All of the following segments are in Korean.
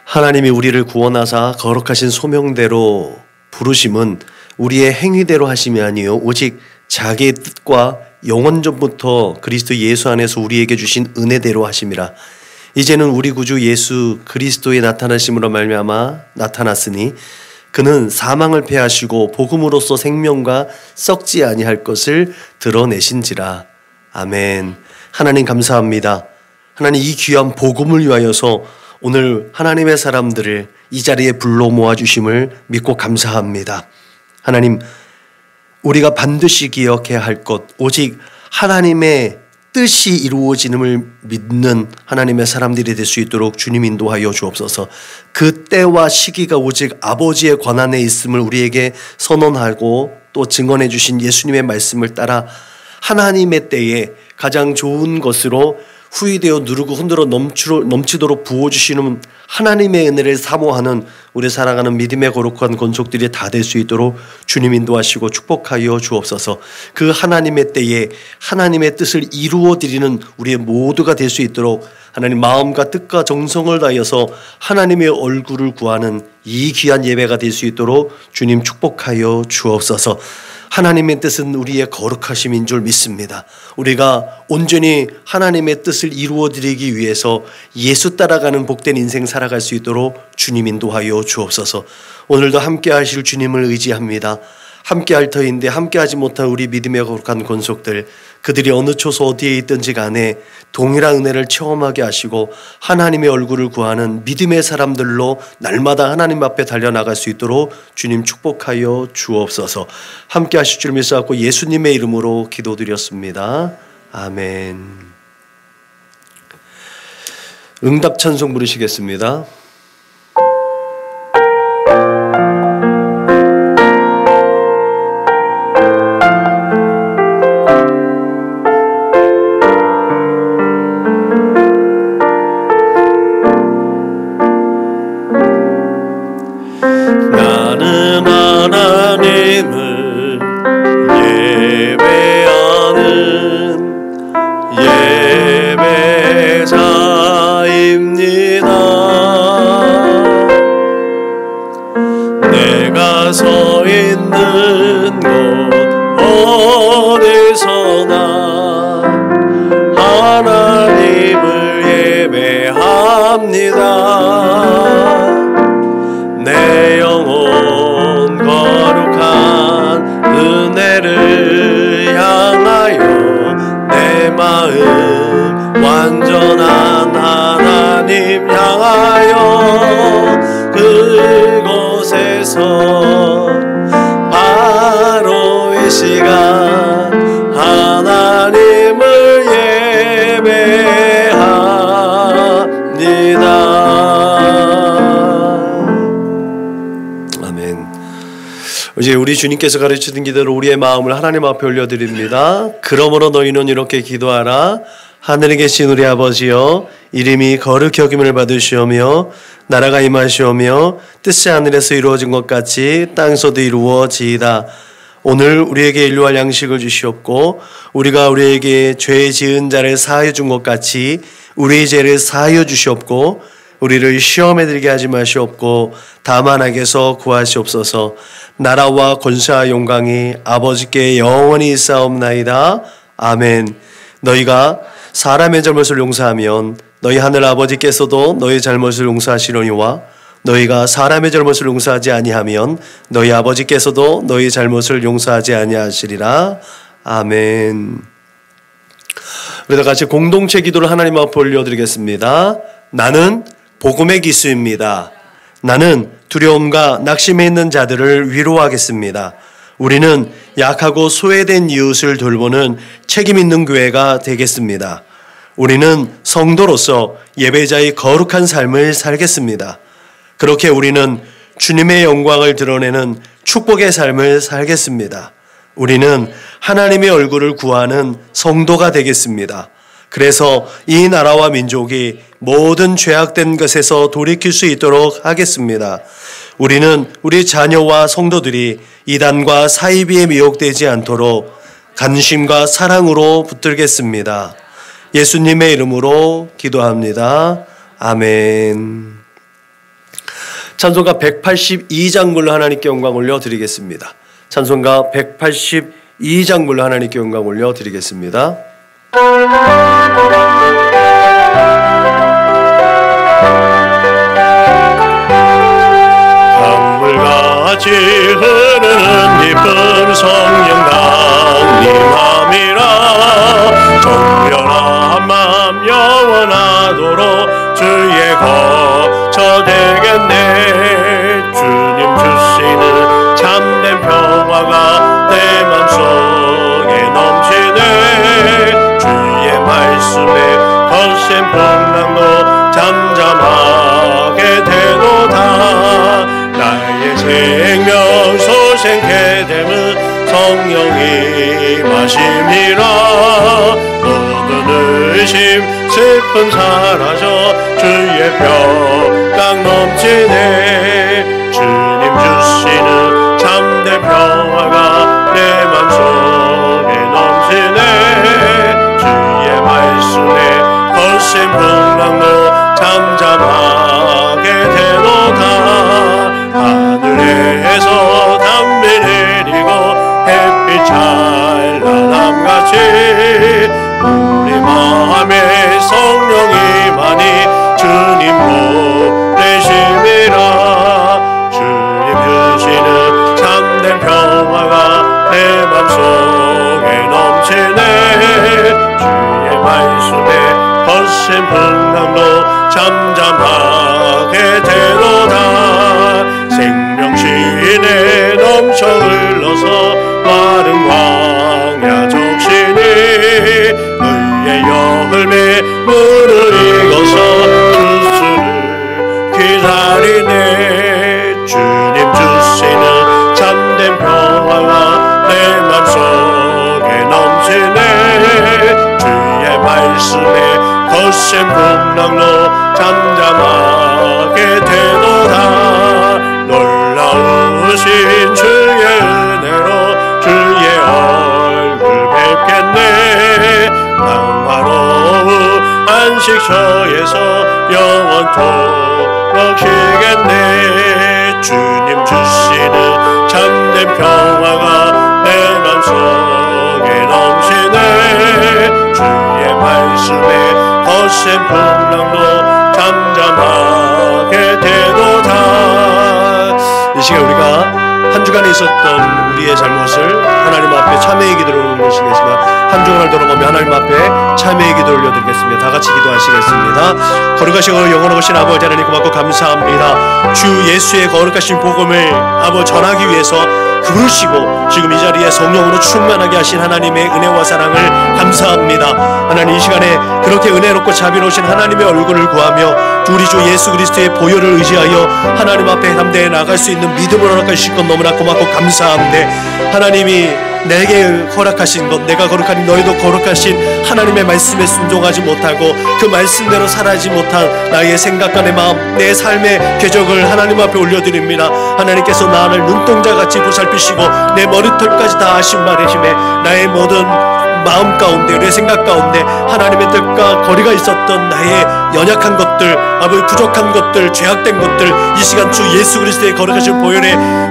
하나님이 우리를 구원하사 거룩하신 소명대로 부르심은 우리의 행위대로 하심이 아니요 오직 자기의 뜻과 영원 전부터 그리스도 예수 안에서 우리에게 주신 은혜대로 하심이라. 이제는 우리 구주 예수 그리스도의 나타나심으로 말미암아 나타났으니 그는 사망을 패하시고 복음으로써 생명과 썩지 아니할 것을 드러내신지라. 아멘. 하나님 감사합니다. 하나님 이 귀한 복음을 위하여서 오늘 하나님의 사람들을 이 자리에 불러 모아주심을 믿고 감사합니다. 하나님, 우리가 반드시 기억해야 할 것, 오직 하나님의 뜻이 이루어지는을 믿는 하나님의 사람들이 될 수 있도록 주님 인도하여 주옵소서. 그 때와 시기가 오직 아버지의 권한에 있음을 우리에게 선언하고 또 증언해 주신 예수님의 말씀을 따라 하나님의 때에 가장 좋은 것으로 후이되어 누르고 흔들어 넘치도록 부어주시는 하나님의 은혜를 사모하는 우리 살아가는 믿음의 거룩한 권속들이 다 될 수 있도록 주님 인도하시고 축복하여 주옵소서. 그 하나님의 때에 하나님의 뜻을 이루어드리는 우리의 모두가 될 수 있도록 하나님 마음과 뜻과 정성을 다하여서 하나님의 얼굴을 구하는 이 귀한 예배가 될 수 있도록 주님 축복하여 주옵소서. 하나님의 뜻은 우리의 거룩하심인 줄 믿습니다. 우리가 온전히 하나님의 뜻을 이루어드리기 위해서 예수 따라가는 복된 인생 살아갈 수 있도록 주님 인도하여 주옵소서. 오늘도 함께 하실 주님을 의지합니다. 함께 할 터인데 함께 하지 못한 우리 믿음의 거룩한 권속들, 그들이 어느 초소 어디에 있든지 간에 동일한 은혜를 체험하게 하시고 하나님의 얼굴을 구하는 믿음의 사람들로 날마다 하나님 앞에 달려나갈 수 있도록 주님 축복하여 주옵소서. 함께 하실 줄 믿사옵고 예수님의 이름으로 기도드렸습니다. 아멘. 응답 찬송 부르시겠습니다. 내 영혼 거룩한 은혜를 향하여 내 마음 완전한 하나님 향하여 그곳에서 바로 이 시간 하나님을 예배합니다. 이제 우리 주님께서 가르치신 기대로 우리의 마음을 하나님 앞에 올려드립니다. 그러므로 너희는 이렇게 기도하라. 하늘에 계신 우리 아버지여, 이름이 거룩히 여김을 받으시오며 나라가 임하시오며 뜻이 하늘에서 이루어진 것 같이 땅에서도 이루어지이다. 오늘 우리에게 일용할 양식을 주시옵고 우리가 우리에게 죄 지은 자를 사하여 준 것 같이 우리의 죄를 사하여 주시옵고 우리를 시험에 들게 하지 마시옵고 다만 악에서 구하시옵소서. 나라와 권세와 영광이 아버지께 영원히 있사옵나이다. 아멘. 너희가 사람의 잘못을 용서하면 너희 하늘 아버지께서도 너희 잘못을 용서하시려니와 너희가 사람의 잘못을 용서하지 아니하면 너희 아버지께서도 너희 잘못을 용서하지 아니하시리라. 아멘. 우리 다 같이 공동체 기도를 하나님 앞에 올려드리겠습니다. 나는 복음의 기수입니다. 나는 두려움과 낙심에 있는 자들을 위로하겠습니다. 우리는 약하고 소외된 이웃을 돌보는 책임 있는 교회가 되겠습니다. 우리는 성도로서 예배자의 거룩한 삶을 살겠습니다. 그렇게 우리는 주님의 영광을 드러내는 축복의 삶을 살겠습니다. 우리는 하나님의 얼굴을 구하는 성도가 되겠습니다. 그래서 이 나라와 민족이 모든 죄악된 것에서 돌이킬 수 있도록 하겠습니다. 우리는 우리 자녀와 성도들이 이단과 사이비에 미혹되지 않도록 간심과 사랑으로 붙들겠습니다. 예수님의 이름으로 기도합니다. 아멘. 찬송가 182장 불러 하나님께 영광 올려드리겠습니다. 찬송가 182장 불러 하나님께 영광 올려드리겠습니다. 강물같이 흐르는 깊은 성령 강림함이라 정결한 맘 영원하도록 주의 거처 되겠네. 주님 주시는 참된 평화가 내 맘속에 넘치네. 주의 말씀에 거센 풍랑도 잠잠하게 되도다. 나의 생명 소생케 됨은 성령이 마심이라. 모든 의심 슬픔 사라져 주의 평강 넘치네. 주님 주시는 참된 평화가 내 맘속에 넘치네. 주의 말씀에 거센 풍랑도 잠잠하게 되도다. 하늘에서 담비 내리고 햇빛 찬란함같이 우리 마음에 성령이 많이 주님 보내심이라. 주님 주시는 참된 평화가 내 맘속에 넘치네. 주의 말씀에 거센 풍랑도 잠잠하게 되도다. 생명신에 넘쳐 흘러서 마른 광야 적신이 의의 열매 물을 익어서 주스를 기다리네. 주님 주시는 참된 평화가 내 맘속에 넘치네. 주의 말씀에 거센 풍랑도 잠잠하게 되도다. 놀라우신 주의 은혜로 주의 얼굴 뵙겠네. 평화로운 안식처에서 영원토록 쉬겠네. 주님 주시는 참된 평화가 내 맘속에 넘치네. 주의 말씀에 거센 풍랑도 잠잠하게 되도다. 이 시간 우리가 한 주간에 있었던 우리의 잘못을 하나님 앞에 참회의 기도를 올리시겠지만 한 주간을 돌아보며 하나님 앞에 참회의 기도를 올려드리겠습니다. 다 같이 기도하시겠습니다. 거룩하시고 영원하신 아버지 하나님 고맙고 감사합니다. 주 예수의 거룩하신 복음을 아버지 전하기 위해서 부르시고 지금 이 자리에 성령으로 충만하게 하신 하나님의 은혜와 사랑을 감사합니다. 하나님 이 시간에 그렇게 은혜롭고 자비로우신 하나님의 얼굴을 구하며 우리 주 예수 그리스도의 보혈을 의지하여 하나님 앞에 담대히 나갈 수 있는 믿음을 허락하신 것 너무나 고맙고 감사한데, 하나님이 내게 허락하신 것, 내가 거룩하니 너희도 거룩하신 하나님의 말씀에 순종하지 못하고 그 말씀대로 살아지 못한 나의 생각과 내 마음, 내 삶의 궤적을 하나님 앞에 올려드립니다. 하나님께서 나를 눈동자같이 보살피시고 내 머리털까지 다 아신 바되심에 나의 모든 마음 가운데 내 생각 가운데 하나님의 뜻과 거리가 있었던 나의 연약한 것들, 아버지 부족한 것들, 죄악된 것들 이 시간 주 예수 그리스도의 거룩하신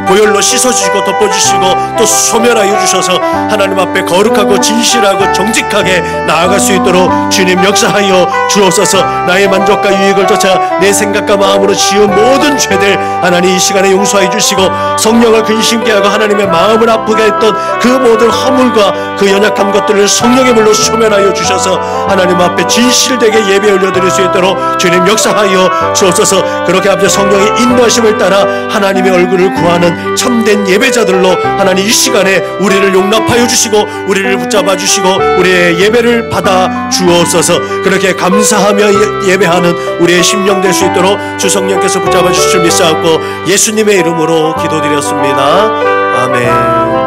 보혈로 씻어주시고 덮어주시고 또 소멸하여 주셔서 하나님 앞에 거룩하고 진실하고 정직하게 나아갈 수 있도록 주님 역사하여 주옵소서. 나의 만족과 유익을 쫓아 내 생각과 마음으로 지은 모든 죄들 하나님 이 시간에 용서해 주시고 성령을 근심케 하고 하나님의 마음을 아프게 했던 그 모든 허물과 그 연약한 것들을 성령의 물로 소멸하여 주셔서 하나님 앞에 진실되게 예배 올려드릴 수 있도록 주님 역사하여 주옵소서. 그렇게 앞에 성령의 인도하심을 따라 하나님의 얼굴을 구하는 참된 예배자들로 하나님 이 시간에 우리를 용납하여 주시고 우리를 붙잡아 주시고 우리의 예배를 받아 주옵소서. 그렇게 감사하며 예배하는 우리의 심령 될 수 있도록 주 성령께서 붙잡아 주실 줄 믿사옵고 예수님의 이름으로 기도드렸습니다. 아멘.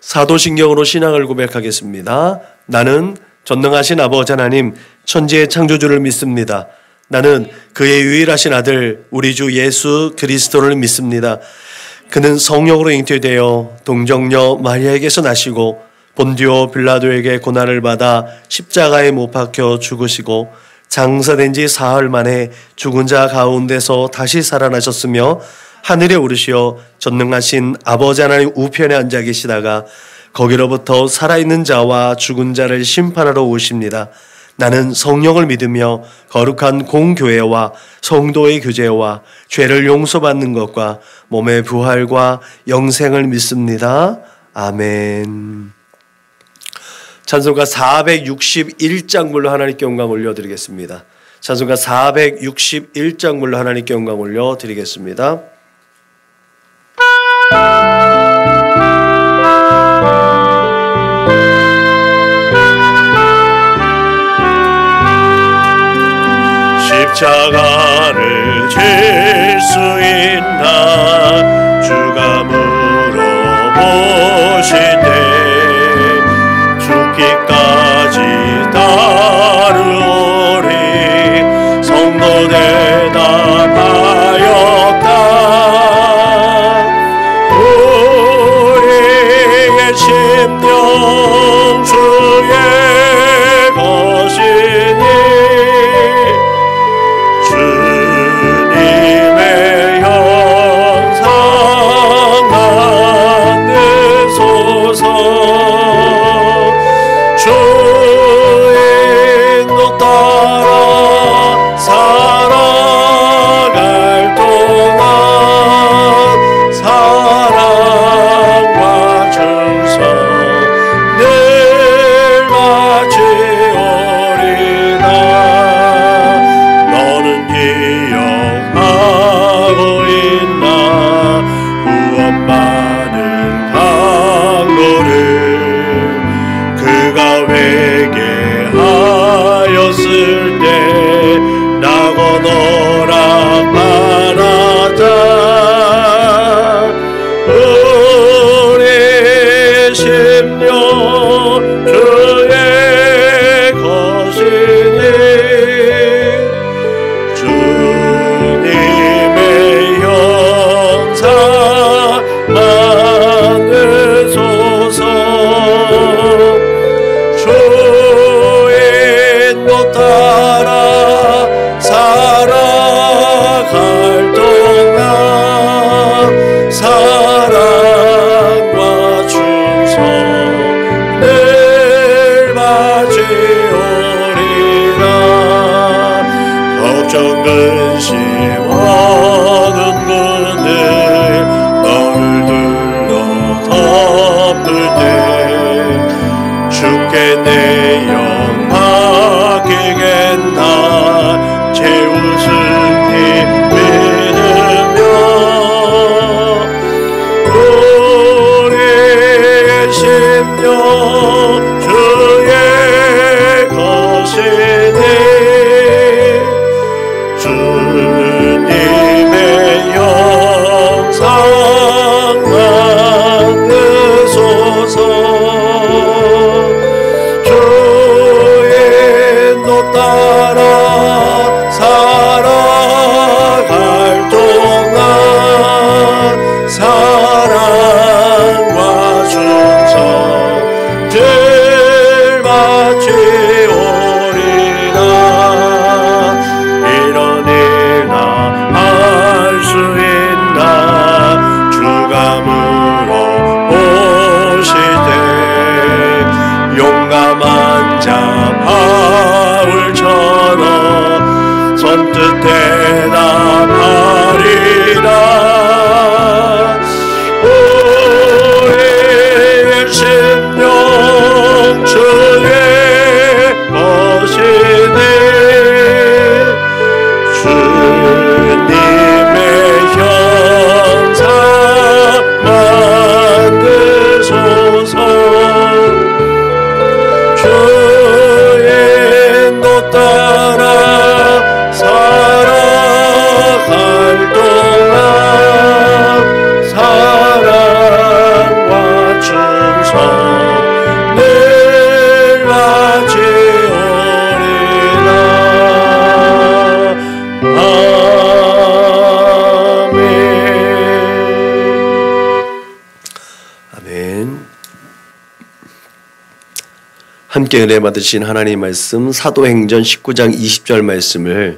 사도신경으로 신앙을 고백하겠습니다. 나는 전능하신 아버지 하나님 천지의 창조주를 믿습니다. 나는 그의 유일하신 아들 우리 주 예수 그리스도를 믿습니다. 그는 성령으로 잉태되어 동정녀 마리아에게서 나시고 본디오 빌라도에게 고난을 받아 십자가에 못 박혀 죽으시고 장사된 지 사흘 만에 죽은 자 가운데서 다시 살아나셨으며 하늘에 오르시어 전능하신 아버지 하나님 우편에 앉아 계시다가 거기로부터 살아있는 자와 죽은 자를 심판하러 오십니다. 나는 성령을 믿으며 거룩한 공교회와 성도의 교제와 죄를 용서받는 것과 몸의 부활과 영생을 믿습니다. 아멘. 찬송가 461장 불러 하나님께 영광 올려드리겠습니다. 찬송가 461장 불러 하나님께 영광 올려드리겠습니다. 십자가를 질 수 있나 주가 물어보시되 죽기까지 따르오리 성도 대답하였다. 우리의 심령 주의 것이니 주님의 형상 만드소서. 주의 인도 따라 살아갈 동안 사랑과 충성 늘 바치오리다. 너는 기억하고 있나 구원받은 강도를 그가 회개하였을 때 나고 너락 받았다. 우리 심령 주의 것이니 주님의 형상 만드소서. 주의 인도 따라 살아갈 동안 사랑과 충성 늘 바치오리라. 걱정 근심 어두운 그늘 너를 둘러 덮을 때 주께 내 영 맡기겠나 채우시니 믿으며 우리의 심령 주의 것이니 주님의 형상 만드소서. 주의 인도 따라 살아갈 동안 사랑과 충성 늘 바치오리라. 이런 일 나 할 수 있나 주가 물어보시되 용감한 자 바울처럼 선뜻 대답하리라. 우리의 심령 주의 것이니 주님의 형상 만드소서. 주의 인도 따라 살아 함께 은혜 받으신 하나님 말씀 사도행전 19장 20절 말씀을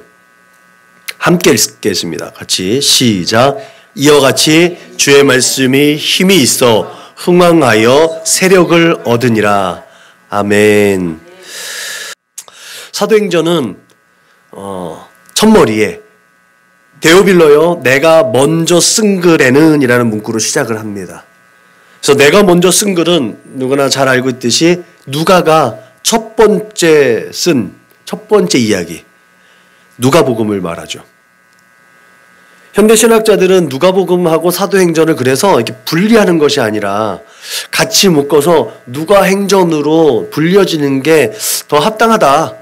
함께 읽겠습니다. 같이 시작. 이와 같이 주의 말씀이 힘이 있어 흥왕하여 세력을 얻으니라. 아멘. 사도행전은 첫머리에 데오빌로여 내가 먼저 쓴 글에는 이라는 문구로 시작을 합니다. 그래서 내가 먼저 쓴 글은 누구나 잘 알고 있듯이 누가가 첫 번째 이야기 누가복음을 말하죠. 현대 신학자들은 누가복음하고 사도행전을 그래서 이렇게 분리하는 것이 아니라 같이 묶어서 누가행전으로 불려지는 게 더 합당하다,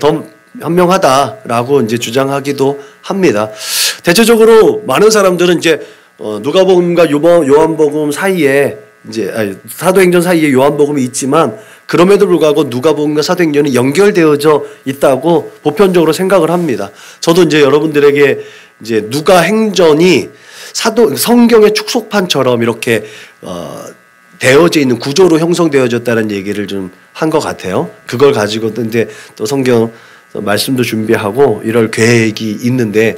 더 현명하다라고 이제 주장하기도 합니다. 대체적으로 많은 사람들은 이제 누가복음과 요한복음 사이에 사도행전 사이에 요한복음이 있지만 그럼에도 불구하고 누가복음과 사도행전이 연결되어져 있다고 보편적으로 생각을 합니다. 저도 이제 여러분들에게 이제 누가행전이 성경의 축소판처럼 이렇게 되어져 있는 구조로 형성되어졌다는 얘기를 좀 한 것 같아요. 그걸 가지고 이제 또 성경 말씀도 준비하고 이럴 계획이 있는데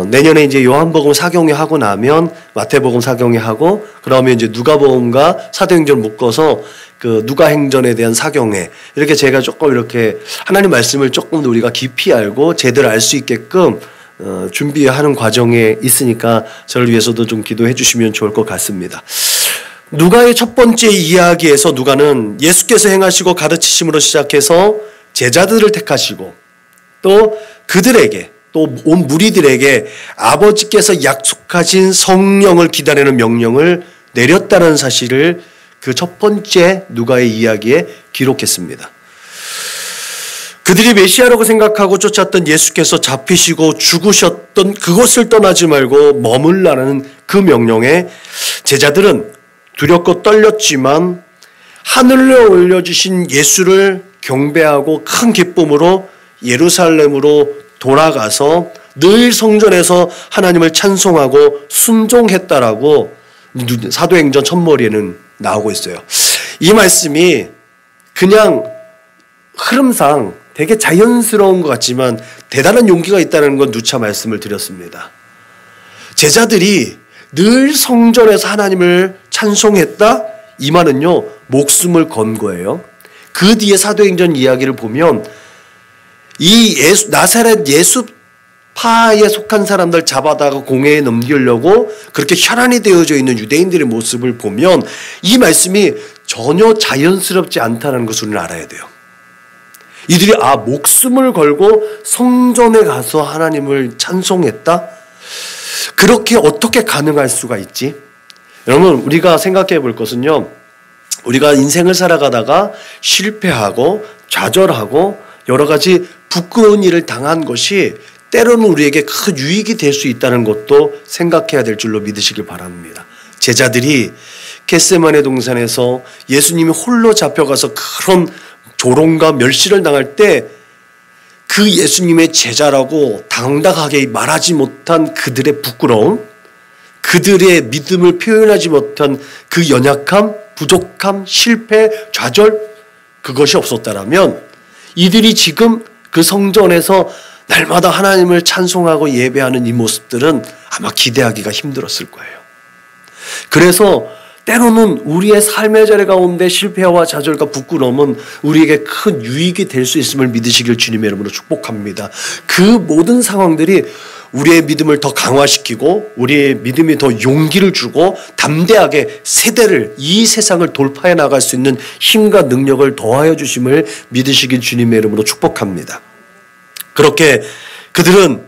내년에 이제 요한복음 사경회 하고 나면 마태복음 사경회 하고 그러면 이제 누가복음과 사도행전 묶어서 그 누가행전에 대한 사경회 이렇게 제가 조금 이렇게 하나님 말씀을 조금 더 우리가 깊이 알고 제대로 알 수 있게끔 준비하는 과정에 있으니까 저를 위해서도 좀 기도해 주시면 좋을 것 같습니다. 누가의 첫 번째 이야기에서 누가는 예수께서 행하시고 가르치심으로 시작해서 제자들을 택하시고 또 그들에게 또 온 무리들에게 아버지께서 약속하신 성령을 기다리는 명령을 내렸다는 사실을 그 첫 번째 누가의 이야기에 기록했습니다. 그들이 메시아라고 생각하고 쫓았던 예수께서 잡히시고 죽으셨던 그곳을 떠나지 말고 머물라는 그 명령에 제자들은 두렵고 떨렸지만 하늘로 올려주신 예수를 경배하고 큰 기쁨으로 예루살렘으로 돌아가서 늘 성전에서 하나님을 찬송하고 순종했다라고 사도행전 첫머리에는 나오고 있어요. 이 말씀이 그냥 흐름상 되게 자연스러운 것 같지만 대단한 용기가 있다는 건 누차 말씀을 드렸습니다. 제자들이 늘 성전에서 하나님을 찬송했다? 이 말은요, 목숨을 건 거예요. 그 뒤에 사도행전 이야기를 보면 이 나사렛 예수파에 속한 사람들 잡아다가 공회에 넘기려고 그렇게 혈안이 되어져 있는 유대인들의 모습을 보면 이 말씀이 전혀 자연스럽지 않다는 것을 우리는 알아야 돼요. 이들이 목숨을 걸고 성전에 가서 하나님을 찬송했다? 그렇게 어떻게 가능할 수가 있지? 여러분, 우리가 생각해 볼 것은요, 우리가 인생을 살아가다가 실패하고 좌절하고 여러 가지 부끄러운 일을 당한 것이 때로는 우리에게 큰 유익이 될 수 있다는 것도 생각해야 될 줄로 믿으시길 바랍니다. 제자들이 겟세마네 동산에서 예수님이 홀로 잡혀가서 그런 조롱과 멸시를 당할 때 그 예수님의 제자라고 당당하게 말하지 못한 그들의 부끄러움, 그들의 믿음을 표현하지 못한 그 연약함, 부족함, 실패, 좌절, 그것이 없었다라면 이들이 지금 그 성전에서 날마다 하나님을 찬송하고 예배하는 이 모습들은 아마 기대하기가 힘들었을 거예요. 그래서 때로는 우리의 삶의 자리 가운데 실패와 좌절과 부끄러움은 우리에게 큰 유익이 될 수 있음을 믿으시길 주님의 이름으로 축복합니다. 그 모든 상황들이 우리의 믿음을 더 강화시키고 우리의 믿음이 더 용기를 주고 담대하게 이 세상을 돌파해 나갈 수 있는 힘과 능력을 더하여 주심을 믿으시길 주님의 이름으로 축복합니다. 그렇게 그들은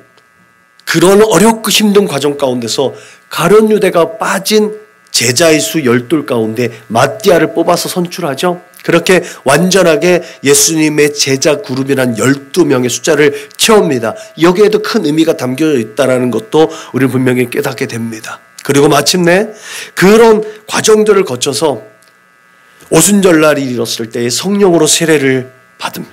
그런 어렵고 힘든 과정 가운데서 가룟 유대가 빠진 제자의 수 12 가운데 마띠아를 뽑아서 선출하죠. 그렇게 완전하게 예수님의 제자 그룹이란 12명의 숫자를 채웁니다. 여기에도 큰 의미가 담겨 있다는 것도 우리는 분명히 깨닫게 됩니다. 그리고 마침내 그런 과정들을 거쳐서 오순절날이 이뤘을 때에 성령으로 세례를 받습니다.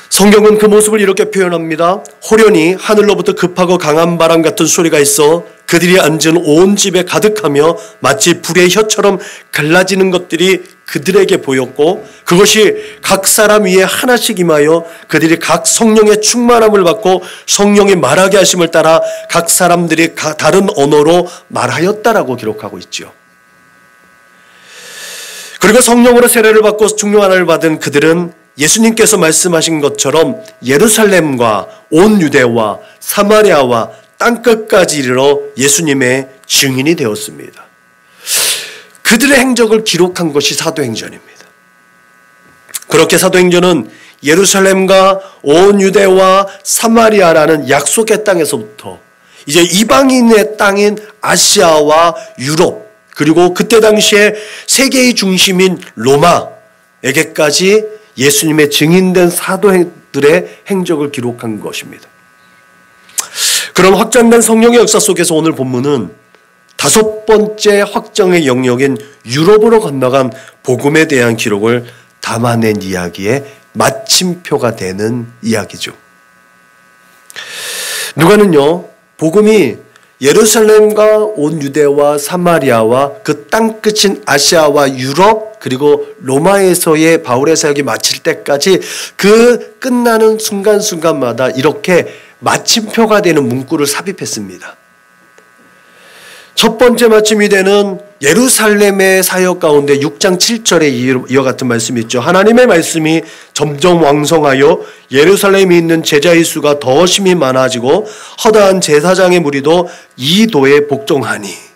성경은 그 모습을 이렇게 표현합니다. 호련히 하늘로부터 급하고 강한 바람 같은 소리가 있어 그들이 앉은 온 집에 가득하며 마치 불의 혀처럼 갈라지는 것들이 그들에게 보였고 그것이 각 사람 위에 하나씩 임하여 그들이 각 성령의 충만함을 받고 성령이 말하게 하심을 따라 각 사람들이 다른 언어로 말하였다라고 기록하고 있죠. 그리고 성령으로 세례를 받고 충령 하나를 받은 그들은 예수님께서 말씀하신 것처럼 예루살렘과 온 유대와 사마리아와 땅끝까지 이르러 예수님의 증인이 되었습니다. 그들의 행적을 기록한 것이 사도행전입니다. 그렇게 사도행전은 예루살렘과 온 유대와 사마리아라는 약속의 땅에서부터 이제 이방인의 땅인 아시아와 유럽, 그리고 그때 당시에 세계의 중심인 로마에게까지 예수님의 증인된 사도들의 행적을 기록한 것입니다. 그런 확장된 성령의 역사 속에서 오늘 본문은 다섯 번째 확정의 영역인 유럽으로 건너간 복음에 대한 기록을 담아낸 이야기의 마침표가 되는 이야기죠. 누가는요, 복음이 예루살렘과 온 유대와 사마리아와 그 땅끝인 아시아와 유럽 그리고 로마에서의 바울의 사역이 마칠 때까지 그 끝나는 순간순간마다 이렇게 마침표가 되는 문구를 삽입했습니다. 첫 번째 마침이 되는 예루살렘의 사역 가운데 6장 7절에 이와 같은 말씀이 있죠. 하나님의 말씀이 점점 왕성하여 예루살렘에 있는 제자의 수가 더 심히 많아지고 허다한 제사장의 무리도 이 도에 복종하니.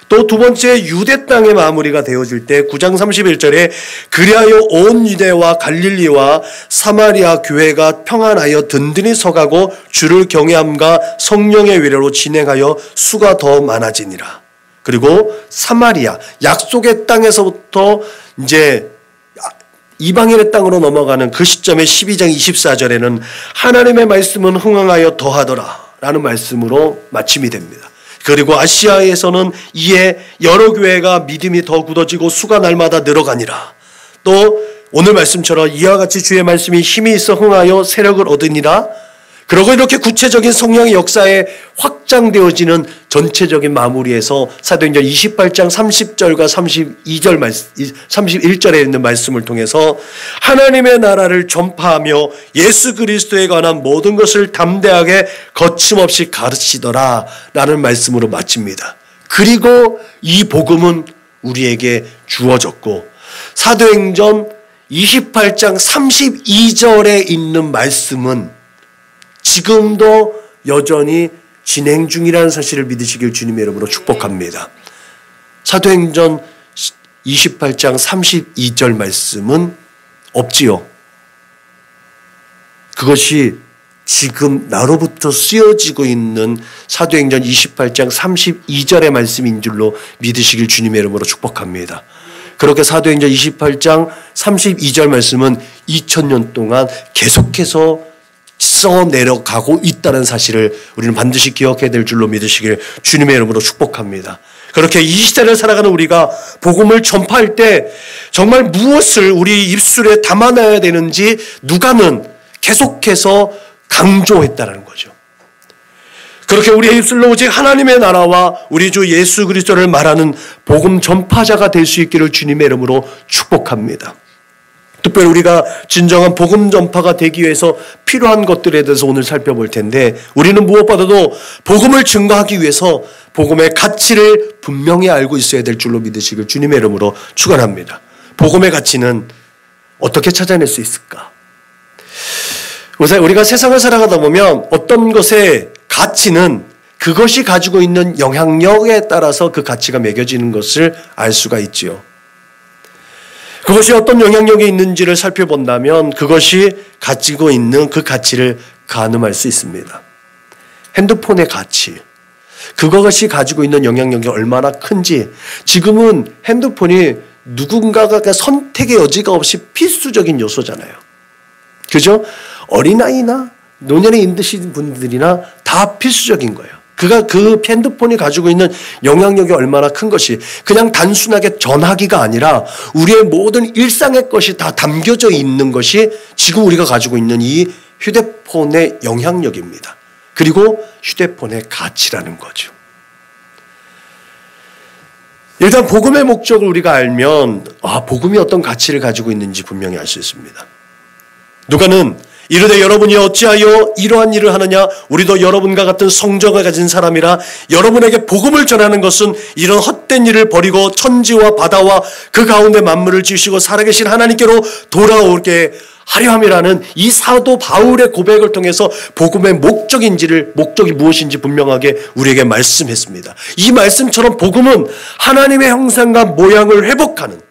또 두 번째 유대 땅의 마무리가 되어질 때 9장 31절에 그리하여 온 유대와 갈릴리와 사마리아 교회가 평안하여 든든히 서가고 주를 경외함과 성령의 위로로 진행하여 수가 더 많아지니라. 그리고 사마리아 약속의 땅에서부터 이제 이방인의 땅으로 넘어가는 그 시점에 12장 24절에는 하나님의 말씀은 흥황하여 더하더라 라는 말씀으로 마침이 됩니다. 그리고 아시아에서는 이에 여러 교회가 믿음이 더 굳어지고 수가 날마다 늘어가니라. 또 오늘 말씀처럼 이와 같이 주의 말씀이 힘이 있어 흥하여 세력을 얻으니라. 그리고 이렇게 구체적인 성령의 역사에 확장되어지는 전체적인 마무리에서 사도행전 28장 30절과 31절에 있는 말씀을 통해서 하나님의 나라를 전파하며 예수 그리스도에 관한 모든 것을 담대하게 거침없이 가르치더라 라는 말씀으로 마칩니다. 그리고 이 복음은 우리에게 주어졌고 사도행전 28장 32절에 있는 말씀은 지금도 여전히 진행 중이라는 사실을 믿으시길 주님의 이름으로 축복합니다. 사도행전 28장 32절 말씀은 없지요. 그것이 지금 나로부터 쓰여지고 있는 사도행전 28장 32절의 말씀인 줄로 믿으시길 주님의 이름으로 축복합니다. 그렇게 사도행전 28장 32절 말씀은 2000년 동안 계속해서 써내려가고 있다는 사실을 우리는 반드시 기억해야 될 줄로 믿으시길 주님의 이름으로 축복합니다. 그렇게 이 시대를 살아가는 우리가 복음을 전파할 때 정말 무엇을 우리 입술에 담아놔야 되는지 누가는 계속해서 강조했다는 거죠. 그렇게 우리의 입술로 오직 하나님의 나라와 우리 주 예수 그리스도를 말하는 복음 전파자가 될 수 있기를 주님의 이름으로 축복합니다. 특별히 우리가 진정한 복음 전파가 되기 위해서 필요한 것들에 대해서 오늘 살펴볼 텐데 우리는 무엇보다도 복음을 증거하기 위해서 복음의 가치를 분명히 알고 있어야 될 줄로 믿으시길 주님의 이름으로 축원합니다. 복음의 가치는 어떻게 찾아낼 수 있을까? 우리가 세상을 살아가다 보면 어떤 것의 가치는 그것이 가지고 있는 영향력에 따라서 그 가치가 매겨지는 것을 알 수가 있지요. 그것이 어떤 영향력이 있는지를 살펴본다면 그것이 가지고 있는 그 가치를 가늠할 수 있습니다. 핸드폰의 가치, 그것이 가지고 있는 영향력이 얼마나 큰지. 지금은 핸드폰이 누군가가 선택의 여지가 없이 필수적인 요소잖아요. 그죠? 어린아이나 노년에 있으신 분들이나 다 필수적인 거예요. 그 핸드폰이 가지고 있는 영향력이 얼마나 큰 것이 그냥 단순하게 전화기가 아니라 우리의 모든 일상의 것이 다 담겨져 있는 것이 지금 우리가 가지고 있는 이 휴대폰의 영향력입니다. 그리고 휴대폰의 가치라는 거죠. 일단 복음의 목적을 우리가 알면 복음이 어떤 가치를 가지고 있는지 분명히 알 수 있습니다. 누가는 이르되 여러분이 어찌하여 이러한 일을 하느냐, 우리도 여러분과 같은 성정을 가진 사람이라 여러분에게 복음을 전하는 것은 이런 헛된 일을 버리고 천지와 바다와 그 가운데 만물을 지으시고 살아계신 하나님께로 돌아오게 하려 함이라는 이 사도 바울의 고백을 통해서 복음의 목적이 무엇인지 분명하게 우리에게 말씀했습니다. 이 말씀처럼 복음은 하나님의 형상과 모양을 회복하는,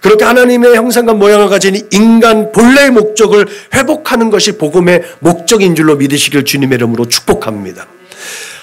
그렇게 하나님의 형상과 모양을 가진 인간 본래의 목적을 회복하는 것이 복음의 목적인 줄로 믿으시길 주님의 이름으로 축복합니다.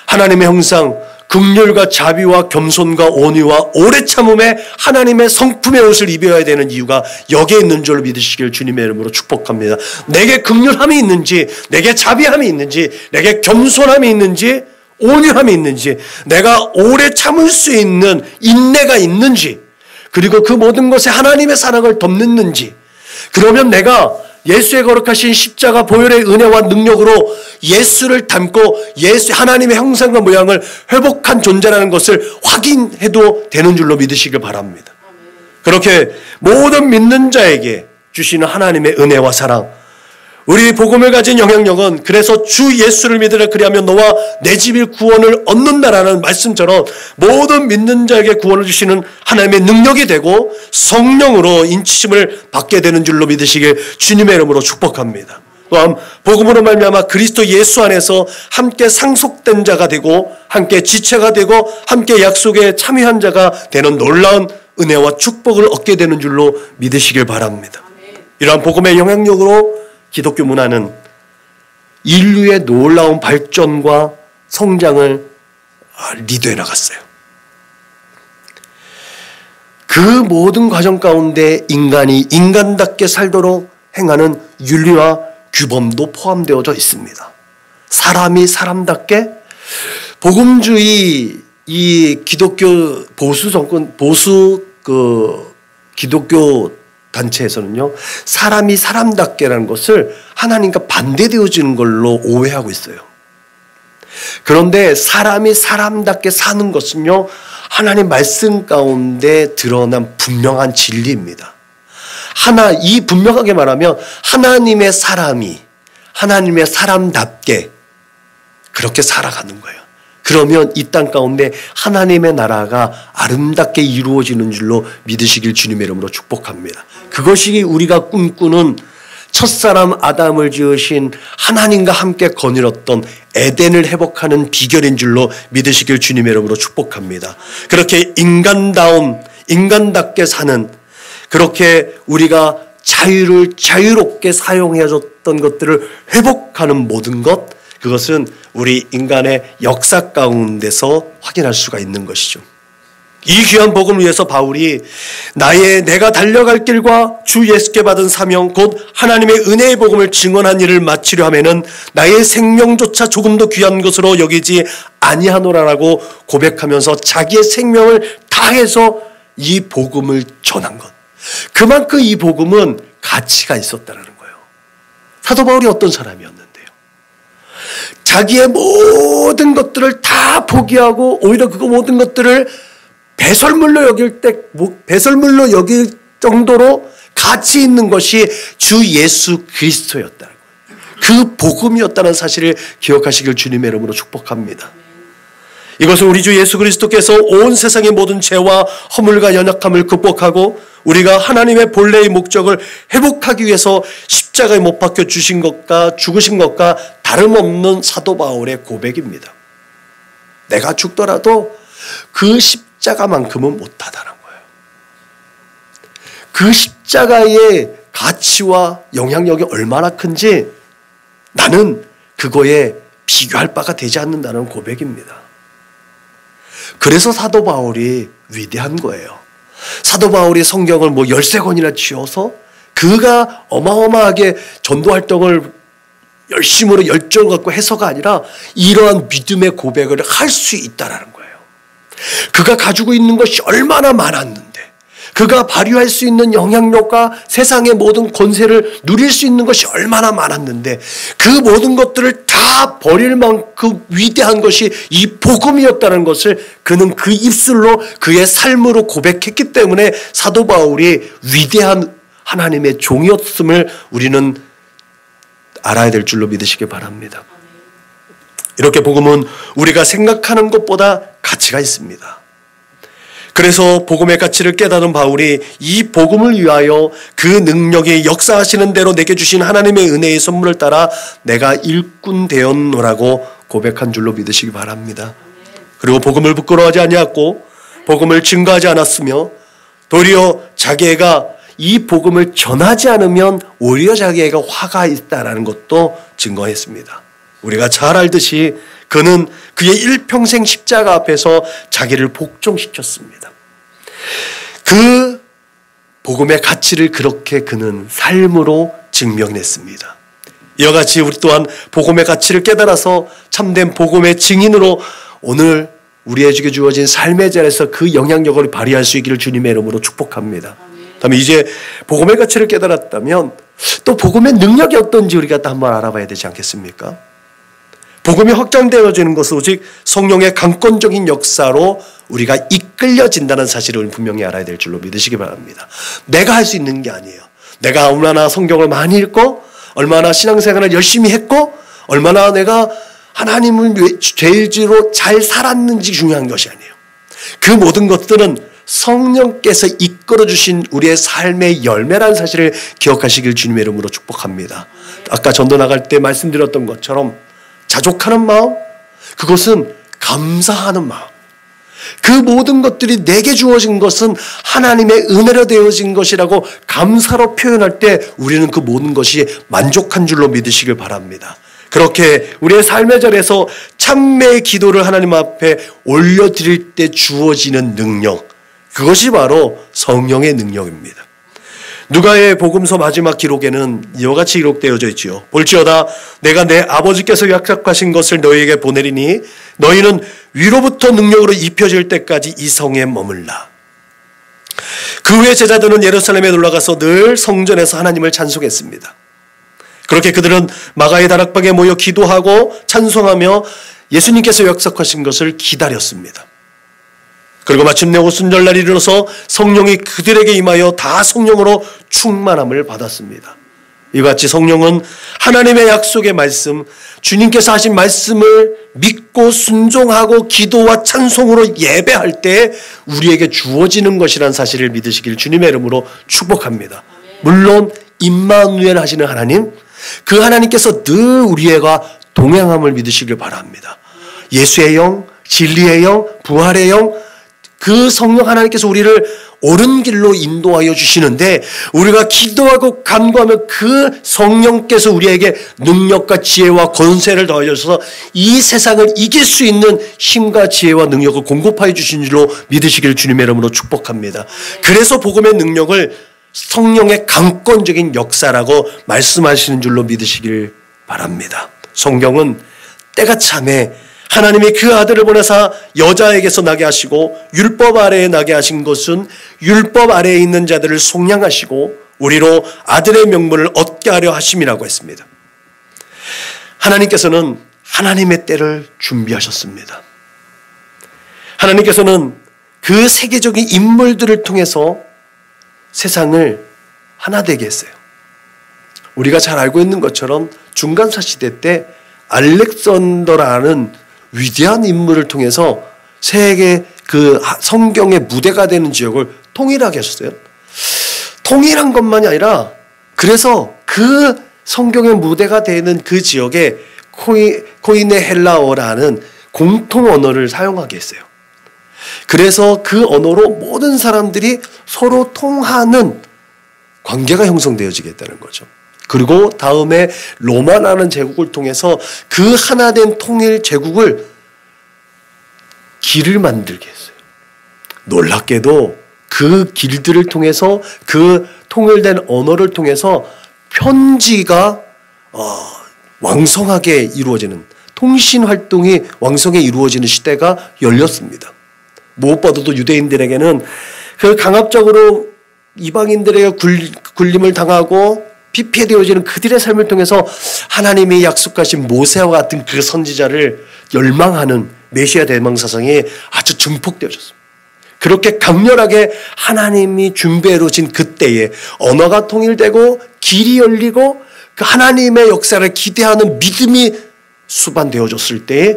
하나님의 형상, 긍휼과 자비와 겸손과 온유와 오래 참음에 하나님의 성품의 옷을 입어야 되는 이유가 여기에 있는 줄로 믿으시길 주님의 이름으로 축복합니다. 내게 긍휼함이 있는지, 내게 자비함이 있는지, 내게 겸손함이 있는지, 온유함이 있는지, 내가 오래 참을 수 있는 인내가 있는지, 그리고 그 모든 것에 하나님의 사랑을 덮는지, 그러면 내가 예수의 거룩하신 십자가 보혈의 은혜와 능력으로 예수를 닮고 하나님의 형상과 모양을 회복한 존재라는 것을 확인해도 되는 줄로 믿으시길 바랍니다. 그렇게 모든 믿는 자에게 주시는 하나님의 은혜와 사랑, 우리 복음을 가진 영향력은 그래서 주 예수를 믿으라 그리하면 너와 내 집이 구원을 얻는다라는 말씀처럼 모든 믿는 자에게 구원을 주시는 하나님의 능력이 되고 성령으로 인치심을 받게 되는 줄로 믿으시길 주님의 이름으로 축복합니다. 또한 복음으로 말미암아 그리스도 예수 안에서 함께 상속된 자가 되고 함께 지체가 되고 함께 약속에 참여한 자가 되는 놀라운 은혜와 축복을 얻게 되는 줄로 믿으시길 바랍니다. 이러한 복음의 영향력으로 기독교 문화는 인류의 놀라운 발전과 성장을 리드해 나갔어요. 그 모든 과정 가운데 인간이 인간답게 살도록 행하는 윤리와 규범도 포함되어져 있습니다. 사람이 사람답게, 복음주의 이 기독교 보수 정권, 기독교 단체에서는요, 사람이 사람답게라는 것을 하나님과 반대되어지는 걸로 오해하고 있어요. 그런데 사람이 사람답게 사는 것은요, 하나님 말씀 가운데 드러난 분명한 진리입니다. 이 분명하게 말하면 하나님의 사람이 하나님의 사람답게 그렇게 살아가는 거예요. 그러면 이 땅 가운데 하나님의 나라가 아름답게 이루어지는 줄로 믿으시길 주님의 이름으로 축복합니다. 그것이 우리가 꿈꾸는 첫사람 아담을 지으신 하나님과 함께 거닐었던 에덴을 회복하는 비결인 줄로 믿으시길 주님의 이름으로 축복합니다. 그렇게 인간답게 사는, 그렇게 우리가 자유를 자유롭게 사용해줬던 것들을 회복하는 모든 것, 그것은 우리 인간의 역사 가운데서 확인할 수가 있는 것이죠. 이 귀한 복음을 위해서 바울이 내가 달려갈 길과 주 예수께 받은 사명 곧 하나님의 은혜의 복음을 증언한 일을 마치려 하면은 나의 생명조차 조금도 귀한 것으로 여기지 아니하노라라고 고백하면서 자기의 생명을 다해서 이 복음을 전한 것. 그만큼 이 복음은 가치가 있었다는 거예요. 사도 바울이 어떤 사람이었는데요? 자기의 모든 것들을 다 포기하고 오히려 그 모든 것들을 배설물로 여길 정도로 가치 있는 것이 주 예수 그리스도였다는 거예요. 그 복음이었다는 사실을 기억하시길 주님의 이름으로 축복합니다. 이것은 우리 주 예수 그리스도께서 온 세상의 모든 죄와 허물과 연약함을 극복하고 우리가 하나님의 본래의 목적을 회복하기 위해서 십자가에 못 박혀 죽으신 것과 다름없는 사도 바울의 고백입니다. 내가 죽더라도 그 십자가만큼은 못하다는 거예요. 그 십자가의 가치와 영향력이 얼마나 큰지 나는 그거에 비교할 바가 되지 않는다는 고백입니다. 그래서 사도 바울이 위대한 거예요. 사도 바울이 성경을 13권이나 지어서 그가 어마어마하게 전도 활동을 열심으로 열정을 갖고 해서가 아니라 이러한 믿음의 고백을 할 수 있다라는 거예요. 그가 가지고 있는 것이 얼마나 많았는데, 그가 발휘할 수 있는 영향력과 세상의 모든 권세를 누릴 수 있는 것이 얼마나 많았는데 그 모든 것들을 다 버릴 만큼 위대한 것이 이 복음이었다는 것을 그는 그 입술로 그의 삶으로 고백했기 때문에 사도 바울이 위대한 하나님의 종이었음을 우리는 알아야 될 줄로 믿으시기 바랍니다. 이렇게 복음은 우리가 생각하는 것보다 가치가 있습니다. 그래서 복음의 가치를 깨닫은 바울이 이 복음을 위하여 그 능력이 역사하시는 대로 내게 주신 하나님의 은혜의 선물을 따라 내가 일꾼 되었노라고 고백한 줄로 믿으시기 바랍니다. 그리고 복음을 부끄러워하지 아니했고 복음을 증거하지 않았으며 도리어 자기가 이 복음을 전하지 않으면 오히려 자기가 화가 있다라는 것도 증거했습니다. 우리가 잘 알듯이 그는 그의 일평생 십자가 앞에서 자기를 복종시켰습니다. 그 복음의 가치를 그렇게 그는 삶으로 증명했습니다. 이와 같이 우리 또한 복음의 가치를 깨달아서 참된 복음의 증인으로 오늘 우리에게 주어진 삶의 자리에서 그 영향력을 발휘할 수 있기를 주님의 이름으로 축복합니다. 다음에 이제 복음의 가치를 깨달았다면 또 복음의 능력이 어떤지 우리가 또 한번 알아봐야 되지 않겠습니까? 복음이 확장되어지는 것은 오직 성령의 강권적인 역사로 우리가 이끌려진다는 사실을 분명히 알아야 될 줄로 믿으시기 바랍니다. 내가 할 수 있는 게 아니에요. 내가 얼마나 성경을 많이 읽고 얼마나 신앙생활을 열심히 했고 얼마나 내가 하나님을 죄의지로 잘 살았는지 중요한 것이 아니에요. 그 모든 것들은 성령께서 이끌어주신 우리의 삶의 열매라는 사실을 기억하시길 주님의 이름으로 축복합니다. 아까 전도 나갈 때 말씀드렸던 것처럼 자족하는 마음, 그것은 감사하는 마음. 그 모든 것들이 내게 주어진 것은 하나님의 은혜로 되어진 것이라고 감사로 표현할 때 우리는 그 모든 것이 만족한 줄로 믿으시길 바랍니다. 그렇게 우리의 삶의 자리에서 참매의 기도를 하나님 앞에 올려드릴 때 주어지는 능력, 그것이 바로 성령의 능력입니다. 누가의 복음서 마지막 기록에는 이와 같이 기록되어져 있지요. 볼지어다 내가 내 아버지께서 약속하신 것을 너희에게 보내리니 너희는 위로부터 능력으로 입혀질 때까지 이 성에 머물라. 그 후에 제자들은 예루살렘에 올라가서 늘 성전에서 하나님을 찬송했습니다. 그렇게 그들은 마가의 다락방에 모여 기도하고 찬송하며 예수님께서 약속하신 것을 기다렸습니다. 그리고 마침내 오순절날이 이르러서 성령이 그들에게 임하여 다 성령으로 충만함을 받았습니다. 이와 같이 성령은 하나님의 약속의 말씀, 주님께서 하신 말씀을 믿고 순종하고 기도와 찬송으로 예배할 때 우리에게 주어지는 것이라는 사실을 믿으시길 주님의 이름으로 축복합니다. 물론 임마누엘 하시는 하나님, 그 하나님께서 늘 우리와 동행함을 믿으시길 바랍니다. 예수의 영, 진리의 영, 부활의 영, 그 성령 하나님께서 우리를 옳은 길로 인도하여 주시는데 우리가 기도하고 간구하면 그 성령께서 우리에게 능력과 지혜와 권세를 더하여 주셔서 이 세상을 이길 수 있는 힘과 지혜와 능력을 공급하여 주신 줄로 믿으시길 주님의 이름으로 축복합니다. 그래서 복음의 능력을 성령의 강권적인 역사라고 말씀하시는 줄로 믿으시길 바랍니다. 성경은 때가 참에 하나님이 그 아들을 보내사 여자에게서 나게 하시고 율법 아래에 나게 하신 것은 율법 아래에 있는 자들을 속량하시고 우리로 아들의 명분을 얻게 하려 하심이라고 했습니다. 하나님께서는 하나님의 때를 준비하셨습니다. 하나님께서는 그 세계적인 인물들을 통해서 세상을 하나 되게 했어요. 우리가 잘 알고 있는 것처럼 중간사 시대 때 알렉산더라는 위대한 인물을 통해서 세계 그 성경의 무대가 되는 지역을 통일하게 하셨어요. 통일한 것만이 아니라 그래서 그 성경의 무대가 되는 그 지역에 코이네 헬라어라는 공통 언어를 사용하게 했어요. 그래서 그 언어로 모든 사람들이 서로 통하는 관계가 형성되어지겠다는 거죠. 그리고 다음에 로마라는 제국을 통해서 그 하나된 통일 제국을 길을 만들게 했어요. 놀랍게도 그 길들을 통해서 그 통일된 언어를 통해서 편지가 왕성하게 이루어지는 통신 활동이 왕성하게 이루어지는 시대가 열렸습니다. 무엇보다도 유대인들에게는 그 강압적으로 이방인들에게 굴림을 당하고 피폐되어지는 그들의 삶을 통해서 하나님이 약속하신 모세와 같은 그 선지자를 열망하는 메시아 대망사상이 아주 증폭되어졌습니다. 그렇게 강렬하게 하나님이 준비해 놓으신 그때에 언어가 통일되고 길이 열리고 그 하나님의 역사를 기대하는 믿음이 수반되어졌을 때에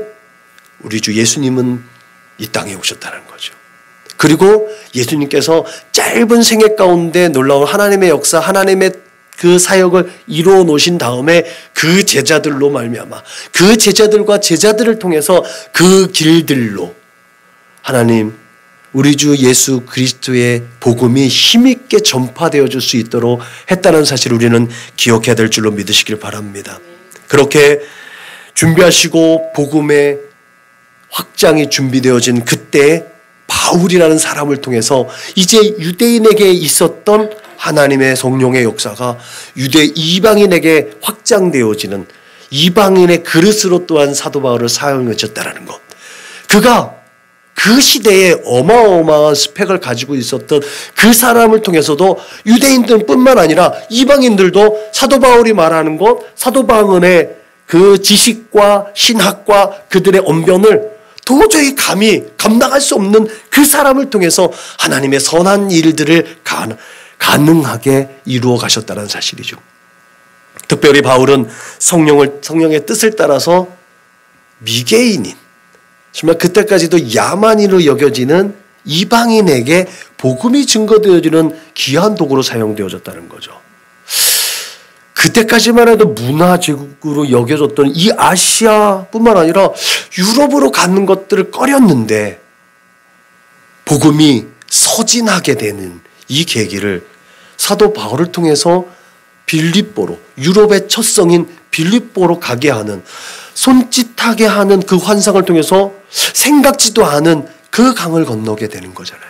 우리 주 예수님은 이 땅에 오셨다는 거죠. 그리고 예수님께서 짧은 생애 가운데 놀라운 하나님의 역사, 하나님의 그 사역을 이루어 놓으신 다음에 그 제자들로 말미암아 그 제자들과 제자들을 통해서 그 길들로 하나님 우리 주 예수 그리스도의 복음이 힘있게 전파되어질 수 있도록 했다는 사실을 우리는 기억해야 될 줄로 믿으시길 바랍니다. 그렇게 준비하시고 복음의 확장이 준비되어진 그때 바울이라는 사람을 통해서 이제 유대인에게 있었던 하나님의 성령의 역사가 이방인에게 확장되어지는 이방인의 그릇으로 또한 사도 바울을 사용하셨다는 것. 그가 그 시대에 어마어마한 스펙을 가지고 있었던 그 사람을 통해서도 유대인들뿐만 아니라 이방인들도 사도 바울이 말하는 것, 사도 바울의 그 지식과 신학과 그들의 언변을 도저히 감히 감당할 수 없는 그 사람을 통해서 하나님의 선한 일들을 가능하게 이루어 가셨다는 사실이죠. 특별히 바울은 성령의 뜻을 따라서 미개인인, 정말 그때까지도 야만인으로 여겨지는 이방인에게 복음이 증거되어지는 귀한 도구로 사용되어졌다는 거죠. 그때까지만 해도 문화제국으로 여겨졌던 이 아시아뿐만 아니라 유럽으로 가는 것들을 꺼렸는데 복음이 서진하게 되는 이 계기를 사도 바울을 통해서 빌립보로, 유럽의 첫 성인 빌립보로 가게 하는, 손짓하게 하는 그 환상을 통해서 생각지도 않은 그 강을 건너게 되는 거잖아요.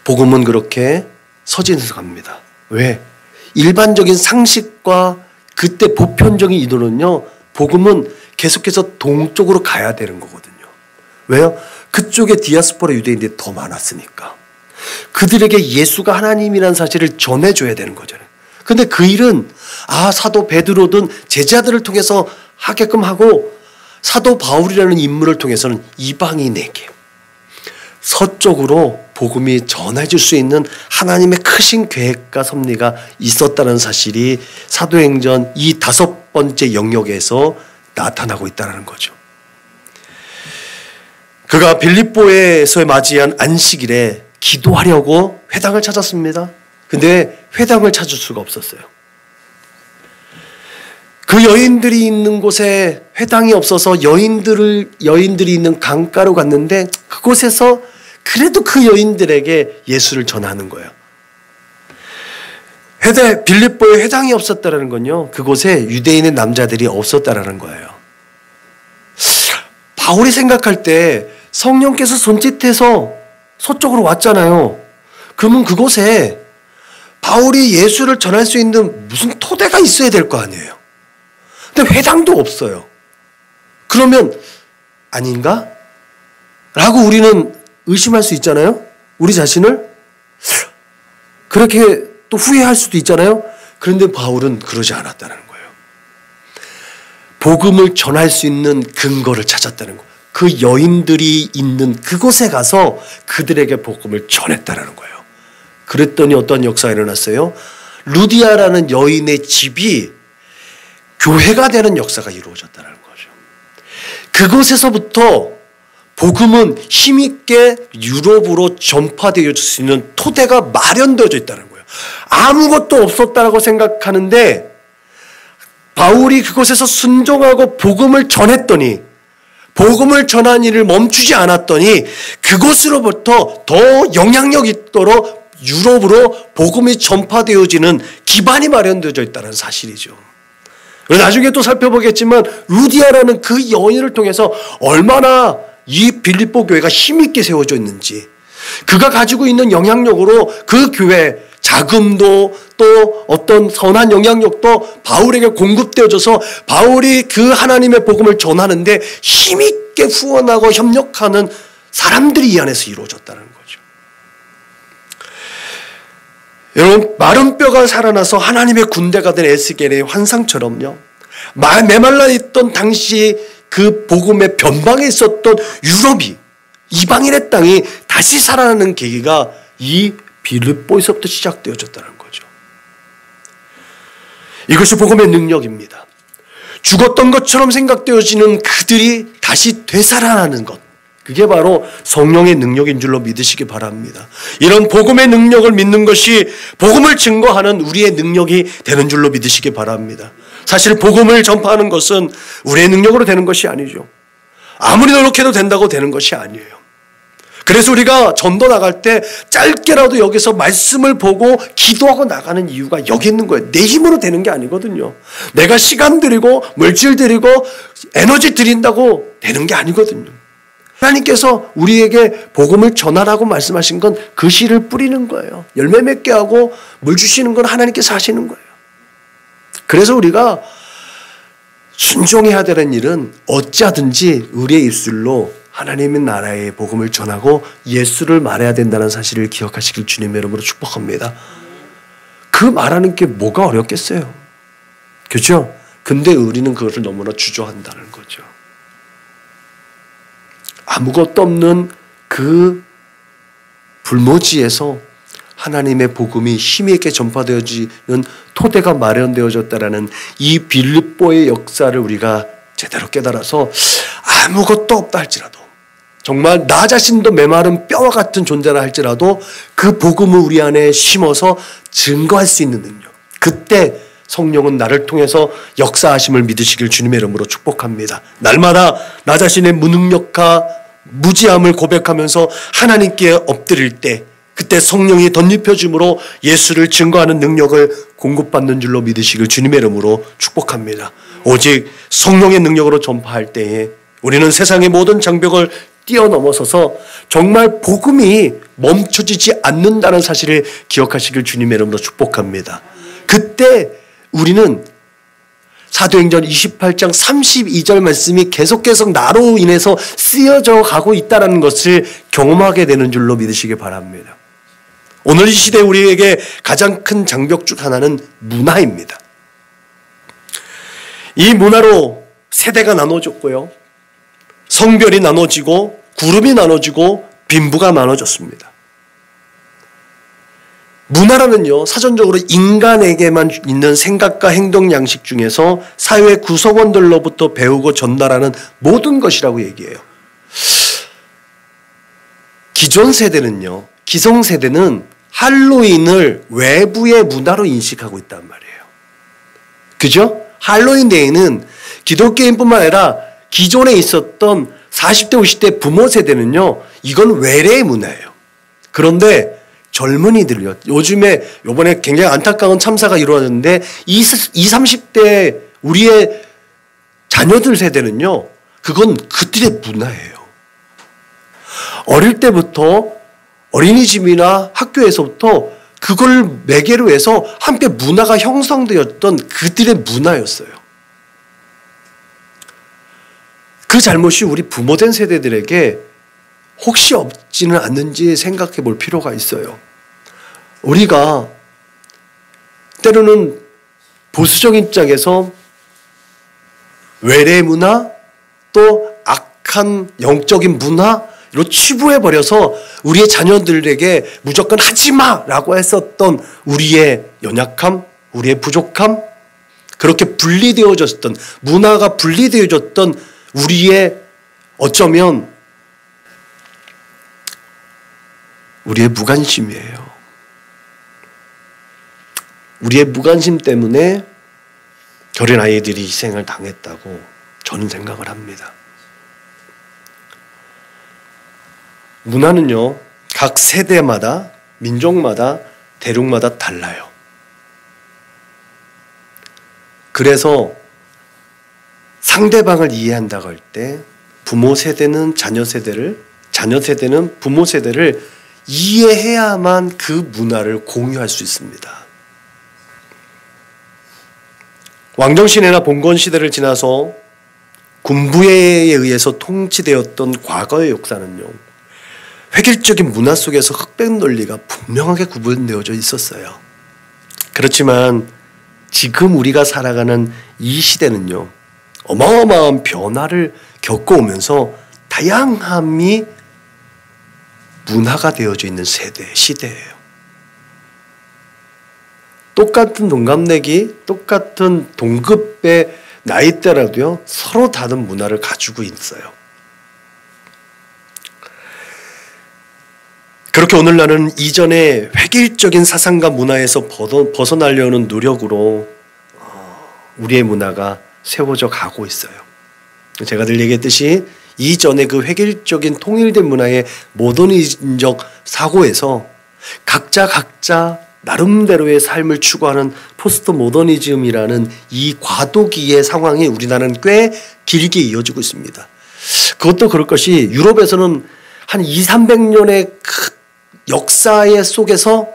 복음은 그렇게 서진해서 갑니다. 왜? 일반적인 상식과 그때 보편적인 이론은요, 복음은 계속해서 동쪽으로 가야 되는 거거든요. 왜요? 그쪽에 디아스포라 유대인들이 더 많았으니까. 그들에게 예수가 하나님이라는 사실을 전해줘야 되는 거잖아요. 근데 그 일은 사도 베드로든 제자들을 통해서 하게끔 하고 사도 바울이라는 인물을 통해서는 이방인에게 서쪽으로 복음이 전해질 수 있는 하나님의 크신 계획과 섭리가 있었다는 사실이 사도행전 이 5번째 영역에서 나타나고 있다는 거죠. 그가 빌립보에서 맞이한 안식일에 기도하려고 회당을 찾았습니다. 근데 회당을 찾을 수가 없었어요. 그 여인들이 있는 곳에 회당이 없어서 여인들이 있는 강가로 갔는데 그곳에서 그래도 그 여인들에게 예수를 전하는 거예요. 빌립보에 회당이 없었다는 건요, 그곳에 유대인의 남자들이 없었다는 거예요. 바울이 생각할 때 성령께서 손짓해서 서쪽으로 왔잖아요. 그러면 그곳에 바울이 예수를 전할 수 있는 무슨 토대가 있어야 될 거 아니에요. 근데 회당도 없어요. 그러면 아닌가? 라고 우리는 의심할 수 있잖아요. 우리 자신을 그렇게 또 후회할 수도 있잖아요. 그런데 바울은 그러지 않았다는 거예요. 복음을 전할 수 있는 근거를 찾았다는 거예요. 그 여인들이 있는 그곳에 가서 그들에게 복음을 전했다는 거예요. 그랬더니 어떤 역사가 일어났어요? 루디아라는 여인의 집이 교회가 되는 역사가 이루어졌다는 거죠. 그곳에서부터 복음은 힘있게 유럽으로 전파되어질 수 있는 토대가 마련되어져 있다는 거예요. 아무것도 없었다고 생각하는데 바울이 그곳에서 순종하고 복음을 전했더니, 복음을 전한 일을 멈추지 않았더니 그곳으로부터 더 영향력 있도록 유럽으로 복음이 전파되어지는 기반이 마련되어져 있다는 사실이죠. 나중에 또 살펴보겠지만 루디아라는 그 여인을 통해서 얼마나 이 빌립보 교회가 힘있게 세워져 있는지, 그가 가지고 있는 영향력으로 그 교회 자금도 또 어떤 선한 영향력도 바울에게 공급되어져서 바울이 그 하나님의 복음을 전하는데 힘있게 후원하고 협력하는 사람들이 이 안에서 이루어졌다는 거죠. 여러분, 마른 뼈가 살아나서 하나님의 군대가 된 에스겔의 환상처럼요, 메말라 있던 당시 그 복음의 변방에 있었던 유럽이, 이방인의 땅이 다시 살아나는 계기가 이 빌립보에서부터 시작되어졌다는 거죠. 이것이 복음의 능력입니다. 죽었던 것처럼 생각되어지는 그들이 다시 되살아나는 것, 그게 바로 성령의 능력인 줄로 믿으시기 바랍니다. 이런 복음의 능력을 믿는 것이 복음을 증거하는 우리의 능력이 되는 줄로 믿으시기 바랍니다. 사실 복음을 전파하는 것은 우리의 능력으로 되는 것이 아니죠. 아무리 노력해도 된다고 되는 것이 아니에요. 그래서 우리가 전도 나갈 때 짧게라도 여기서 말씀을 보고 기도하고 나가는 이유가 여기 있는 거예요. 내 힘으로 되는 게 아니거든요. 내가 시간 들이고 물질 들이고 에너지 들인다고 되는 게 아니거든요. 하나님께서 우리에게 복음을 전하라고 말씀하신 건 그 씨를 뿌리는 거예요. 열매 맺게 하고 물 주시는 건 하나님께서 하시는 거예요. 그래서 우리가 순종해야 되는 일은 어찌하든지 우리의 입술로 하나님의 나라의 복음을 전하고 예수를 말해야 된다는 사실을 기억하시길 주님의 이름으로 축복합니다. 그 말하는 게 뭐가 어렵겠어요? 그렇죠? 근데 우리는 그것을 너무나 주저한다는 거죠. 아무것도 없는 그 불모지에서 하나님의 복음이 힘있게 전파되어지는 토대가 마련되어졌다라는 이 빌립보의 역사를 우리가 제대로 깨달아서 아무것도 없다 할지라도, 정말 나 자신도 메마른 뼈와 같은 존재라 할지라도 그 복음을 우리 안에 심어서 증거할 수 있는 능력, 그때 성령은 나를 통해서 역사하심을 믿으시길 주님의 이름으로 축복합니다. 날마다 나 자신의 무능력과 무지함을 고백하면서 하나님께 엎드릴 때, 그때 성령이 덧입혀줌으로 예수를 증거하는 능력을 공급받는 줄로 믿으시길 주님의 이름으로 축복합니다. 오직 성령의 능력으로 전파할 때에 우리는 세상의 모든 장벽을 뛰어넘어서서 정말 복음이 멈춰지지 않는다는 사실을 기억하시길 주님의 이름으로 축복합니다. 그때 우리는 사도행전 28장 32절 말씀이 계속 나로 인해서 쓰여져 가고 있다는 것을 경험하게 되는 줄로 믿으시기 바랍니다. 오늘 이 시대에 우리에게 가장 큰 장벽 중 하나는 문화입니다. 이 문화로 세대가 나눠졌고요, 성별이 나눠지고 그룹이 나눠지고 빈부가 나눠졌습니다. 문화라는요, 사전적으로 인간에게만 있는 생각과 행동 양식 중에서 사회 구성원들로부터 배우고 전달하는 모든 것이라고 얘기해요. 기존세대는요, 기성세대는 할로윈을 외부의 문화로 인식하고 있단 말이에요. 그죠? 할로윈 데이는 기독교인뿐만 아니라 기존에 있었던 40대, 50대 부모 세대는요, 이건 외래의 문화예요. 그런데 젊은이들요, 요번에 굉장히 안타까운 참사가 이루어졌는데 20, 30대 우리의 자녀들 세대는요, 그건 그들의 문화예요. 어릴 때부터 어린이집이나 학교에서부터 그걸 매개로 해서 함께 문화가 형성되었던 그들의 문화였어요. 그 잘못이 우리 부모된 세대들에게 혹시 없지는 않는지 생각해 볼 필요가 있어요. 우리가 때로는 보수적인 입장에서 외래 문화, 또 악한 영적인 문화로 치부해버려서 우리의 자녀들에게 무조건 하지마라고 했었던 우리의 연약함, 우리의 부족함, 그렇게 분리되어졌던, 문화가 분리되어졌던 우리의 어쩌면 우리의 무관심이에요. 우리의 무관심 때문에 저런 아이들이 희생을 당했다고 저는 생각을 합니다. 문화는요, 각 세대마다, 민족마다, 대륙마다 달라요. 그래서 상대방을 이해한다고 할 때 부모 세대는 자녀 세대를, 자녀 세대는 부모 세대를 이해해야만 그 문화를 공유할 수 있습니다. 왕정시대나 봉건시대를 지나서 군부에 의해서 통치되었던 과거의 역사는요, 획일적인 문화 속에서 흑백 논리가 분명하게 구분되어져 있었어요. 그렇지만 지금 우리가 살아가는 이 시대는요, 어마어마한 변화를 겪어오면서 다양함이 문화가 되어져 있는 시대예요. 똑같은 동갑내기, 똑같은 동급의 나이대라도요, 서로 다른 문화를 가지고 있어요. 그렇게 오늘날은 이전의 획일적인 사상과 문화에서 벗어나려는 노력으로 우리의 문화가 세워져 가고 있어요. 제가 늘 얘기했듯이 이전의 그 획일적인 통일된 문화의 모더니즘적 사고에서 각자 나름대로의 삶을 추구하는 포스트 모더니즘이라는 이 과도기의 상황이 우리나라는 꽤 길게 이어지고 있습니다. 그것도 그럴 것이 유럽에서는 한 200~300년의 역사의 속에서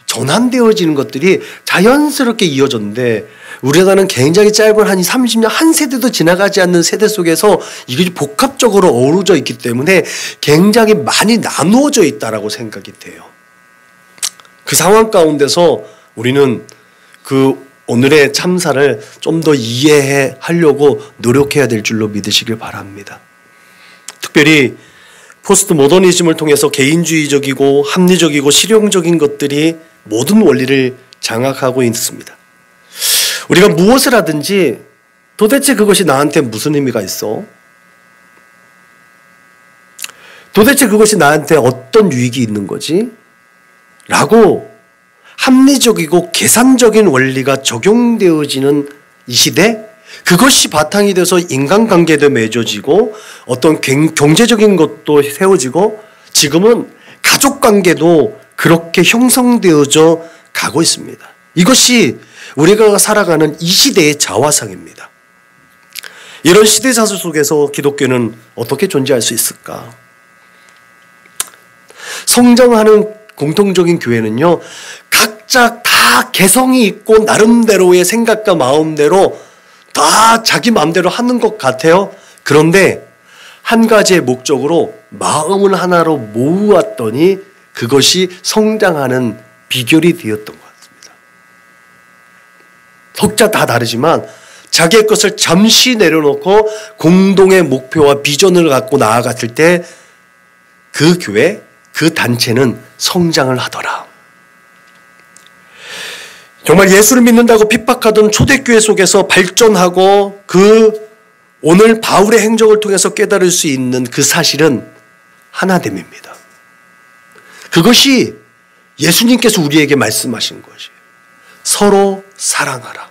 전환되어지는 것들이 자연스럽게 이어졌는데 우리나라는 굉장히 짧은 한 30년 한 세대도 지나가지 않는 세대 속에서 이게 복합적으로 어우러져 있기 때문에 굉장히 많이 나누어져 있다라고 생각이 돼요. 그 상황 가운데서 우리는 그 오늘의 참사를 좀 더 이해하려고 노력해야 될 줄로 믿으시길 바랍니다. 특별히 포스트 모더니즘을 통해서 개인주의적이고 합리적이고 실용적인 것들이 모든 원리를 장악하고 있습니다. 우리가 무엇을 하든지 도대체 그것이 나한테 무슨 의미가 있어? 도대체 그것이 나한테 어떤 유익이 있는 거지? 라고 합리적이고 계산적인 원리가 적용되어지는 이 시대, 그것이 바탕이 돼서 인간관계도 맺어지고 어떤 경제적인 것도 세워지고 지금은 가족관계도 그렇게 형성되어져 가고 있습니다. 이것이 우리가 살아가는 이 시대의 자화상입니다. 이런 시대자수 속에서 기독교는 어떻게 존재할 수 있을까? 성장하는 공통적인 교회는요, 각자 다 개성이 있고 나름대로의 생각과 마음대로 다 자기 마음대로 하는 것 같아요. 그런데 한 가지의 목적으로 마음을 하나로 모으었더니 그것이 성장하는 비결이 되었던 것 같습니다. 각자 다 다르지만 자기의 것을 잠시 내려놓고 공동의 목표와 비전을 갖고 나아갔을 때 그 교회, 그 단체는 성장을 하더라. 정말 예수를 믿는다고 핍박하던 초대교회 속에서 발전하고 오늘 바울의 행적을 통해서 깨달을 수 있는 그 사실은 하나됨입니다. 그것이 예수님께서 우리에게 말씀하신 것이에요. 서로 사랑하라.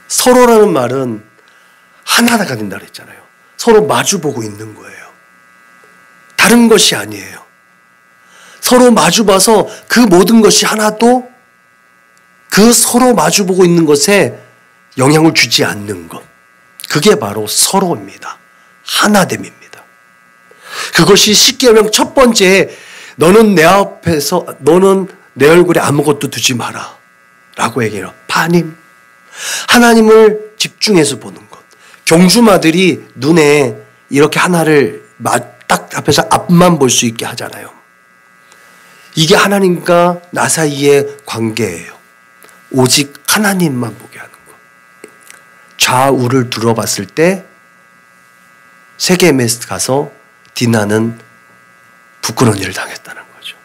서로라는 말은 하나가 된다 그랬잖아요. 서로 마주보고 있는 거예요. 다른 것이 아니에요. 서로 마주봐서 그 모든 것이 하나도 그 서로 마주보고 있는 것에 영향을 주지 않는 것. 그게 바로 서로입니다. 하나됨입니다. 그것이 쉽게 하면 첫 번째, 너는 내 얼굴에 아무것도 두지 마라 라고 얘기해요. 파님. 하나님을 집중해서 보는 것. 경주마들이 눈에 이렇게 하나를 딱 앞에서 앞만 볼 수 있게 하잖아요. 이게 하나님과 나 사이의 관계예요. 오직 하나님만 보게 하는 것. 좌우를 둘러봤을 때 세겜에 가서 디나는 부끄러운 일을 당했다는 거죠.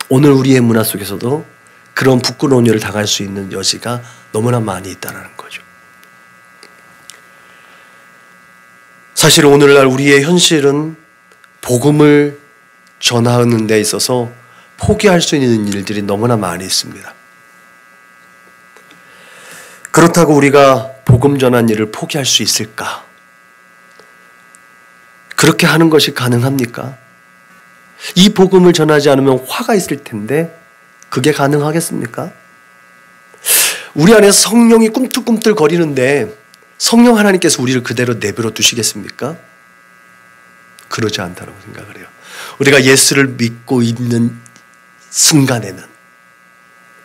오늘 우리의 문화 속에서도 그런 부끄러운 일을 당할 수 있는 여지가 너무나 많이 있다는 거죠. 사실 오늘날 우리의 현실은 복음을 전하는 데 있어서 포기할 수 있는 일들이 너무나 많이 있습니다. 그렇다고 우리가 복음 전한 일을 포기할 수 있을까? 그렇게 하는 것이 가능합니까? 이 복음을 전하지 않으면 화가 있을 텐데 그게 가능하겠습니까? 우리 안에서 성령이 꿈틀꿈틀 거리는데 성령 하나님께서 우리를 그대로 내버려 두시겠습니까? 그러지 않다고 생각을 해요. 우리가 예수를 믿고 있는 순간에는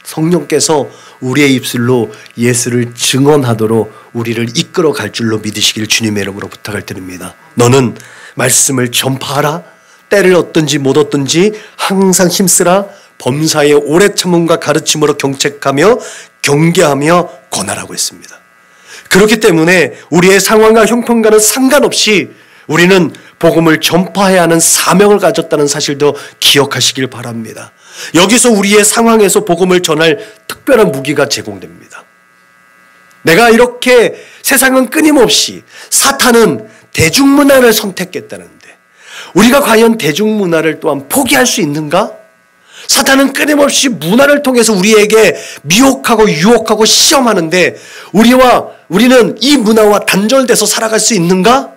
성령께서 우리의 입술로 예수를 증언하도록 우리를 이끌어 갈 줄로 믿으시길 주님의 이름으로 부탁을 드립니다. 너는 말씀을 전파하라. 때를 얻든지 못 얻든지 항상 힘쓰라. 범사의 오래 참음과 가르침으로 경책하며 경계하며 권하라고 했습니다. 그렇기 때문에 우리의 상황과 형편과는 상관없이 우리는 복음을 전파해야 하는 사명을 가졌다는 사실도 기억하시길 바랍니다. 여기서 우리의 상황에서 복음을 전할 특별한 무기가 제공됩니다. 내가 이렇게 세상은 끊임없이 사탄은 대중문화를 선택했다는데 우리가 과연 대중문화를 또한 포기할 수 있는가? 사탄은 끊임없이 문화를 통해서 우리에게 미혹하고 유혹하고 시험하는데 우리는 이 문화와 단절돼서 살아갈 수 있는가?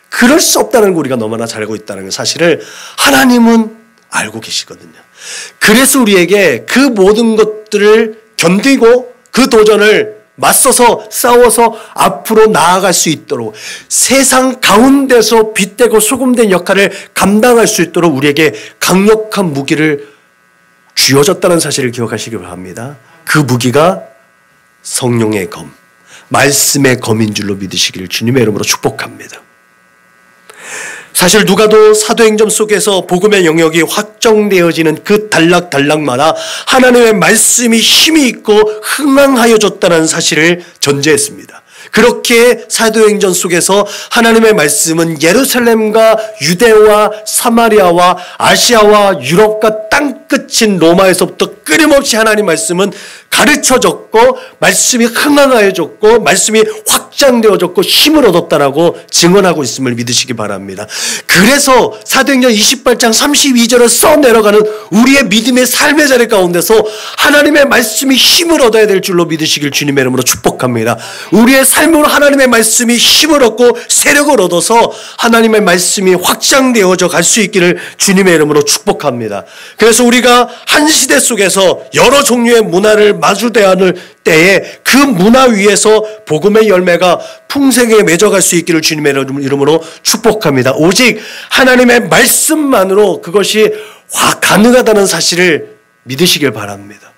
그럴 수 없다는 걸 우리가 너무나 잘 알고 있다는 사실을 하나님은 알고 계시거든요. 그래서 우리에게 그 모든 것들을 견디고 그 도전을 맞서서 싸워서 앞으로 나아갈 수 있도록 세상 가운데서 빛되고 소금된 역할을 감당할 수 있도록 우리에게 강력한 무기를 쥐어졌다는 사실을 기억하시기 바랍니다. 그 무기가 성령의 검, 말씀의 검인 줄로 믿으시기를 주님의 이름으로 축복합니다. 사실 누가도 사도행전 속에서 복음의 영역이 확정되어지는 그 단락마다 하나님의 말씀이 힘이 있고 흥황하여졌다는 사실을 전제했습니다. 그렇게 사도행전 속에서 하나님의 말씀은 예루살렘과 유대와 사마리아와 아시아와 유럽과 땅끝인 로마에서부터 끊임없이 하나님 말씀은 가르쳐졌고 말씀이 흥황하여졌고 말씀이 확장되어졌고 힘을 얻었다라고 증언하고 있음을 믿으시기 바랍니다. 그래서 사도행전 28장 32절을 써내려가는 우리의 믿음의 삶의 자리 가운데서 하나님의 말씀이 힘을 얻어야 될 줄로 믿으시길 주님의 이름으로 축복합니다. 우리의 삶으로 하나님의 말씀이 힘을 얻고 세력을 얻어서 하나님의 말씀이 확장되어져 갈 수 있기를 주님의 이름으로 축복합니다. 그래서 우리가 한 시대 속에서 여러 종류의 문화를 마주대하는 때에 그 문화 위에서 복음의 열매가 풍성하게 맺어갈 수 있기를 주님의 이름으로 축복합니다. 오직 하나님의 말씀만으로 그것이 가능하다는 사실을 믿으시길 바랍니다.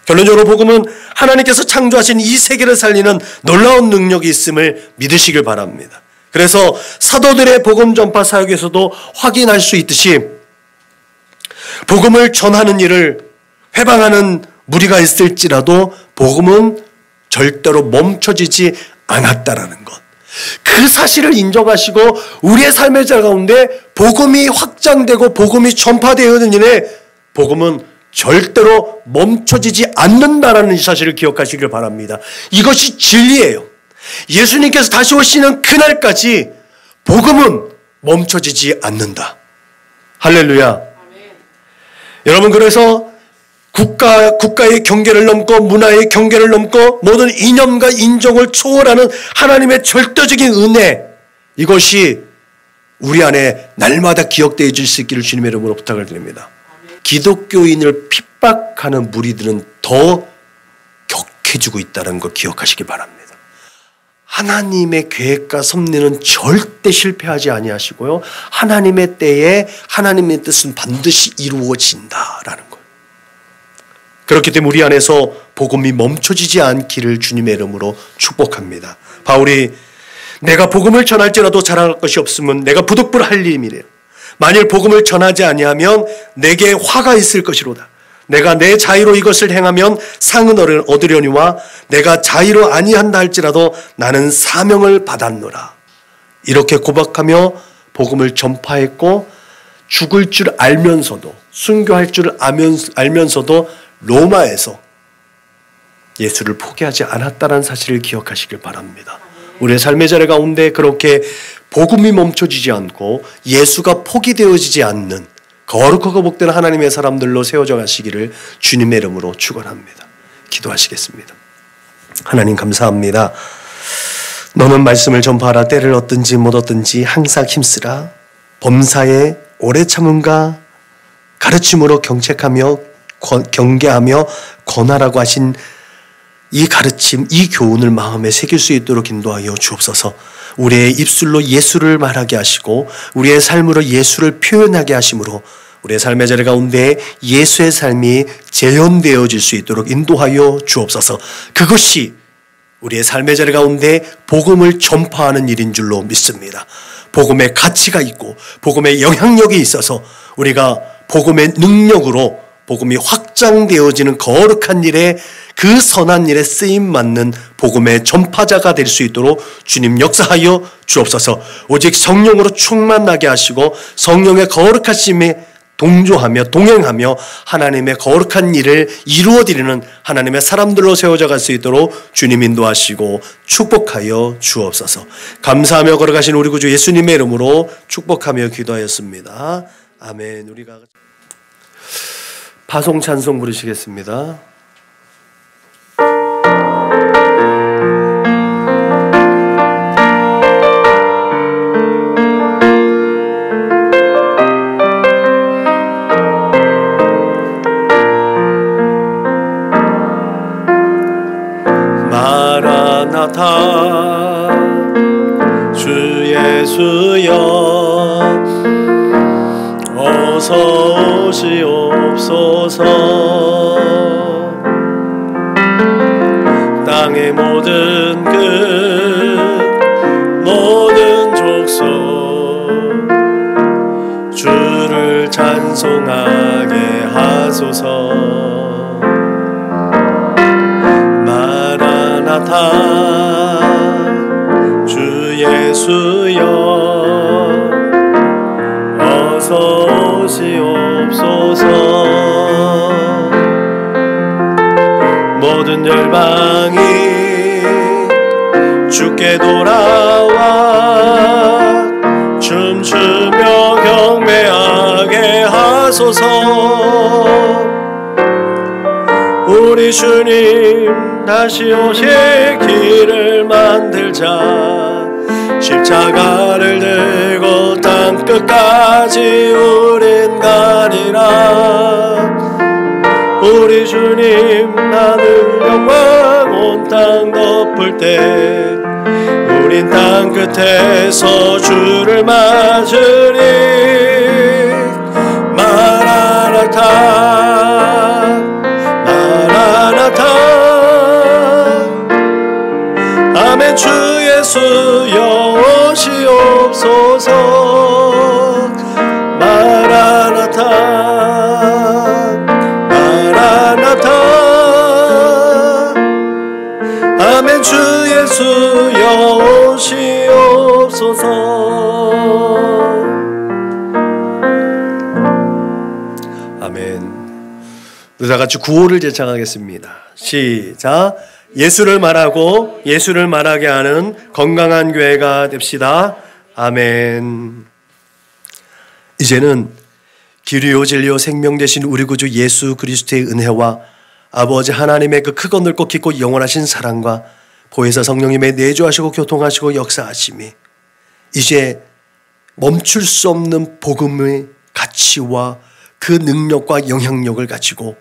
결론적으로 복음은 하나님께서 창조하신 이 세계를 살리는 놀라운 능력이 있음을 믿으시길 바랍니다. 그래서 사도들의 복음 전파 사역에서도 확인할 수 있듯이 복음을 전하는 일을 회방하는 무리가 있을지라도 복음은 절대로 멈춰지지 않았다라는 것. 그 사실을 인정하시고 우리의 삶의 자 가운데 복음이 확장되고 복음이 전파되어지는 일에 복음은 절대로 멈춰지지 않는다라는 사실을 기억하시길 바랍니다. 이것이 진리예요. 예수님께서 다시 오시는 그날까지 복음은 멈춰지지 않는다. 할렐루야. 아멘. 여러분, 그래서 국가의 경계를 넘고 문화의 경계를 넘고 모든 이념과 인종을 초월하는 하나님의 절대적인 은혜, 이것이 우리 안에 날마다 기억되어 줄 수 있기를 주님의 이름으로 부탁을 드립니다. 기독교인을 핍박하는 무리들은 더 격해지고 있다는 걸 기억하시기 바랍니다. 하나님의 계획과 섭리는 절대 실패하지 아니하시고요. 하나님의 때에 하나님의 뜻은 반드시 이루어진다라는 거예요. 그렇기 때문에 우리 안에서 복음이 멈춰지지 않기를 주님의 이름으로 축복합니다. 바울이 내가 복음을 전할지라도 자랑할 것이 없으면 내가 부득불 할 일이래요. 만일 복음을 전하지 아니하면 내게 화가 있을 것이로다. 내가 내 자의로 이것을 행하면 상은 얻으려니와 내가 자의로 아니한다 할지라도 나는 사명을 받았노라. 이렇게 고백하며 복음을 전파했고 죽을 줄 알면서도 순교할 줄 알면서도 로마에서 예수를 포기하지 않았다는 사실을 기억하시길 바랍니다. 우리의 삶의 자리 가운데 그렇게 복음이 멈춰지지 않고 예수가 포기되어지지 않는 거룩하고 복된 하나님의 사람들로 세워져 가시기를 주님의 이름으로 축원합니다. 기도하시겠습니다. 하나님 감사합니다. 너는 말씀을 전파하라. 때를 얻든지 못 얻든지 항상 힘쓰라. 범사에 오래 참음과 가르침으로 경책하며 경계하며 권하라고 하신 이 가르침, 이 교훈을 마음에 새길 수 있도록 인도하여 주옵소서. 우리의 입술로 예수를 말하게 하시고 우리의 삶으로 예수를 표현하게 하심으로 우리의 삶의 자리 가운데 예수의 삶이 재현되어질 수 있도록 인도하여 주옵소서. 그것이 우리의 삶의 자리 가운데 복음을 전파하는 일인 줄로 믿습니다. 복음의 가치가 있고 복음의 영향력이 있어서 우리가 복음의 능력으로 복음이 확장되어지는 거룩한 일에, 그 선한 일에 쓰임 맞는 복음의 전파자가 될 수 있도록 주님 역사하여 주옵소서. 오직 성령으로 충만나게 하시고 성령의 거룩하심에 동조하며 동행하며 하나님의 거룩한 일을 이루어드리는 하나님의 사람들로 세워져 갈 수 있도록 주님 인도하시고 축복하여 주옵소서. 감사하며 걸어가신 우리 구주 예수님의 이름으로 축복하며 기도하였습니다. 아멘. 우리가 파송 찬송 부르시겠습니다. 마라나타 주 예수여 어서 오시옵소서. 땅의 모든 끝 모든 족속 주를 찬송하게 하소서. 마라나타 주 예수여 어서 오시옵소서. 모든 열방이 주께 돌아와 춤추며 경배하게 하소서. 우리 주님 다시 오실 길을 만들자. 십자가를 들고 땅끝까지 우린 가리라. 우리 주님 하늘 영광 온 땅 덮을 때 우린 땅끝에서 주를 맞으리. 마라나타 마라나타 아멘. 주 예수여 오시옵소서. 마라나타 마라나타 아멘. 주 예수여 오시옵소서. 아멘. 다 같이 구호를 제창하겠습니다. 시작. 예수를 말하고 예수를 말하게 하는 건강한 교회가 됩시다. 아멘. 이제는 길이요 진리요 생명 되신 우리 구주 예수 그리스도의 은혜와 아버지 하나님의 그 크고 넓고 깊고 영원하신 사랑과 보혜사 성령님의 내주하시고 교통하시고 역사하심이 이제 멈출 수 없는 복음의 가치와 그 능력과 영향력을 가지고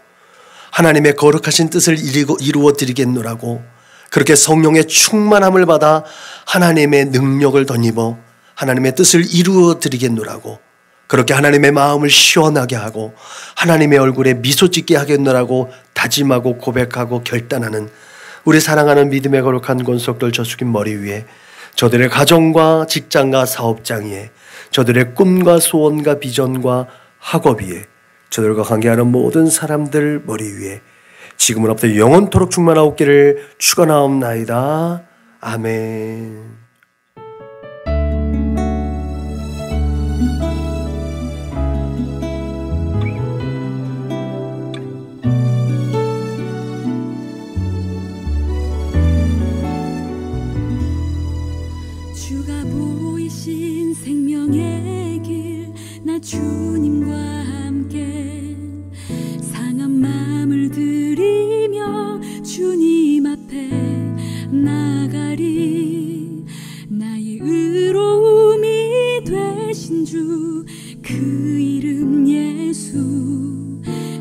하나님의 거룩하신 뜻을 이루어 드리겠노라고, 그렇게 성령의 충만함을 받아 하나님의 능력을 덧입어 하나님의 뜻을 이루어 드리겠노라고, 그렇게 하나님의 마음을 시원하게 하고 하나님의 얼굴에 미소 짓게 하겠노라고 다짐하고 고백하고 결단하는 우리 사랑하는 믿음의 거룩한 권속들 저숙인 머리 위에, 저들의 가정과 직장과 사업장 위에, 저들의 꿈과 소원과 비전과 학업 위에, 저들과 관계하는 모든 사람들 머리 위에 지금으로부터 영원토록 충만하옵기를 축원하옵나이다. 아멘. 주가 보이신 생명의 길, 나 주님과 함께 상한 마음을 들이며 주님 앞에 나가리. 나의 의로움이 되신 주, 그 이름 예수.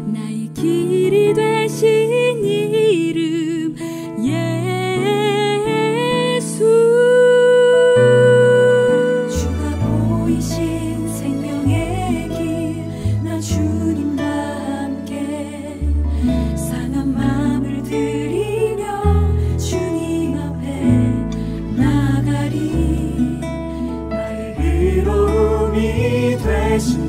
나의 길이 되신 이름 예수. 주가 보이신 생명의 길, 나 주님과 함께 상한 마음을 들이며 주님 앞에 나가리. 나의 의로움이 되신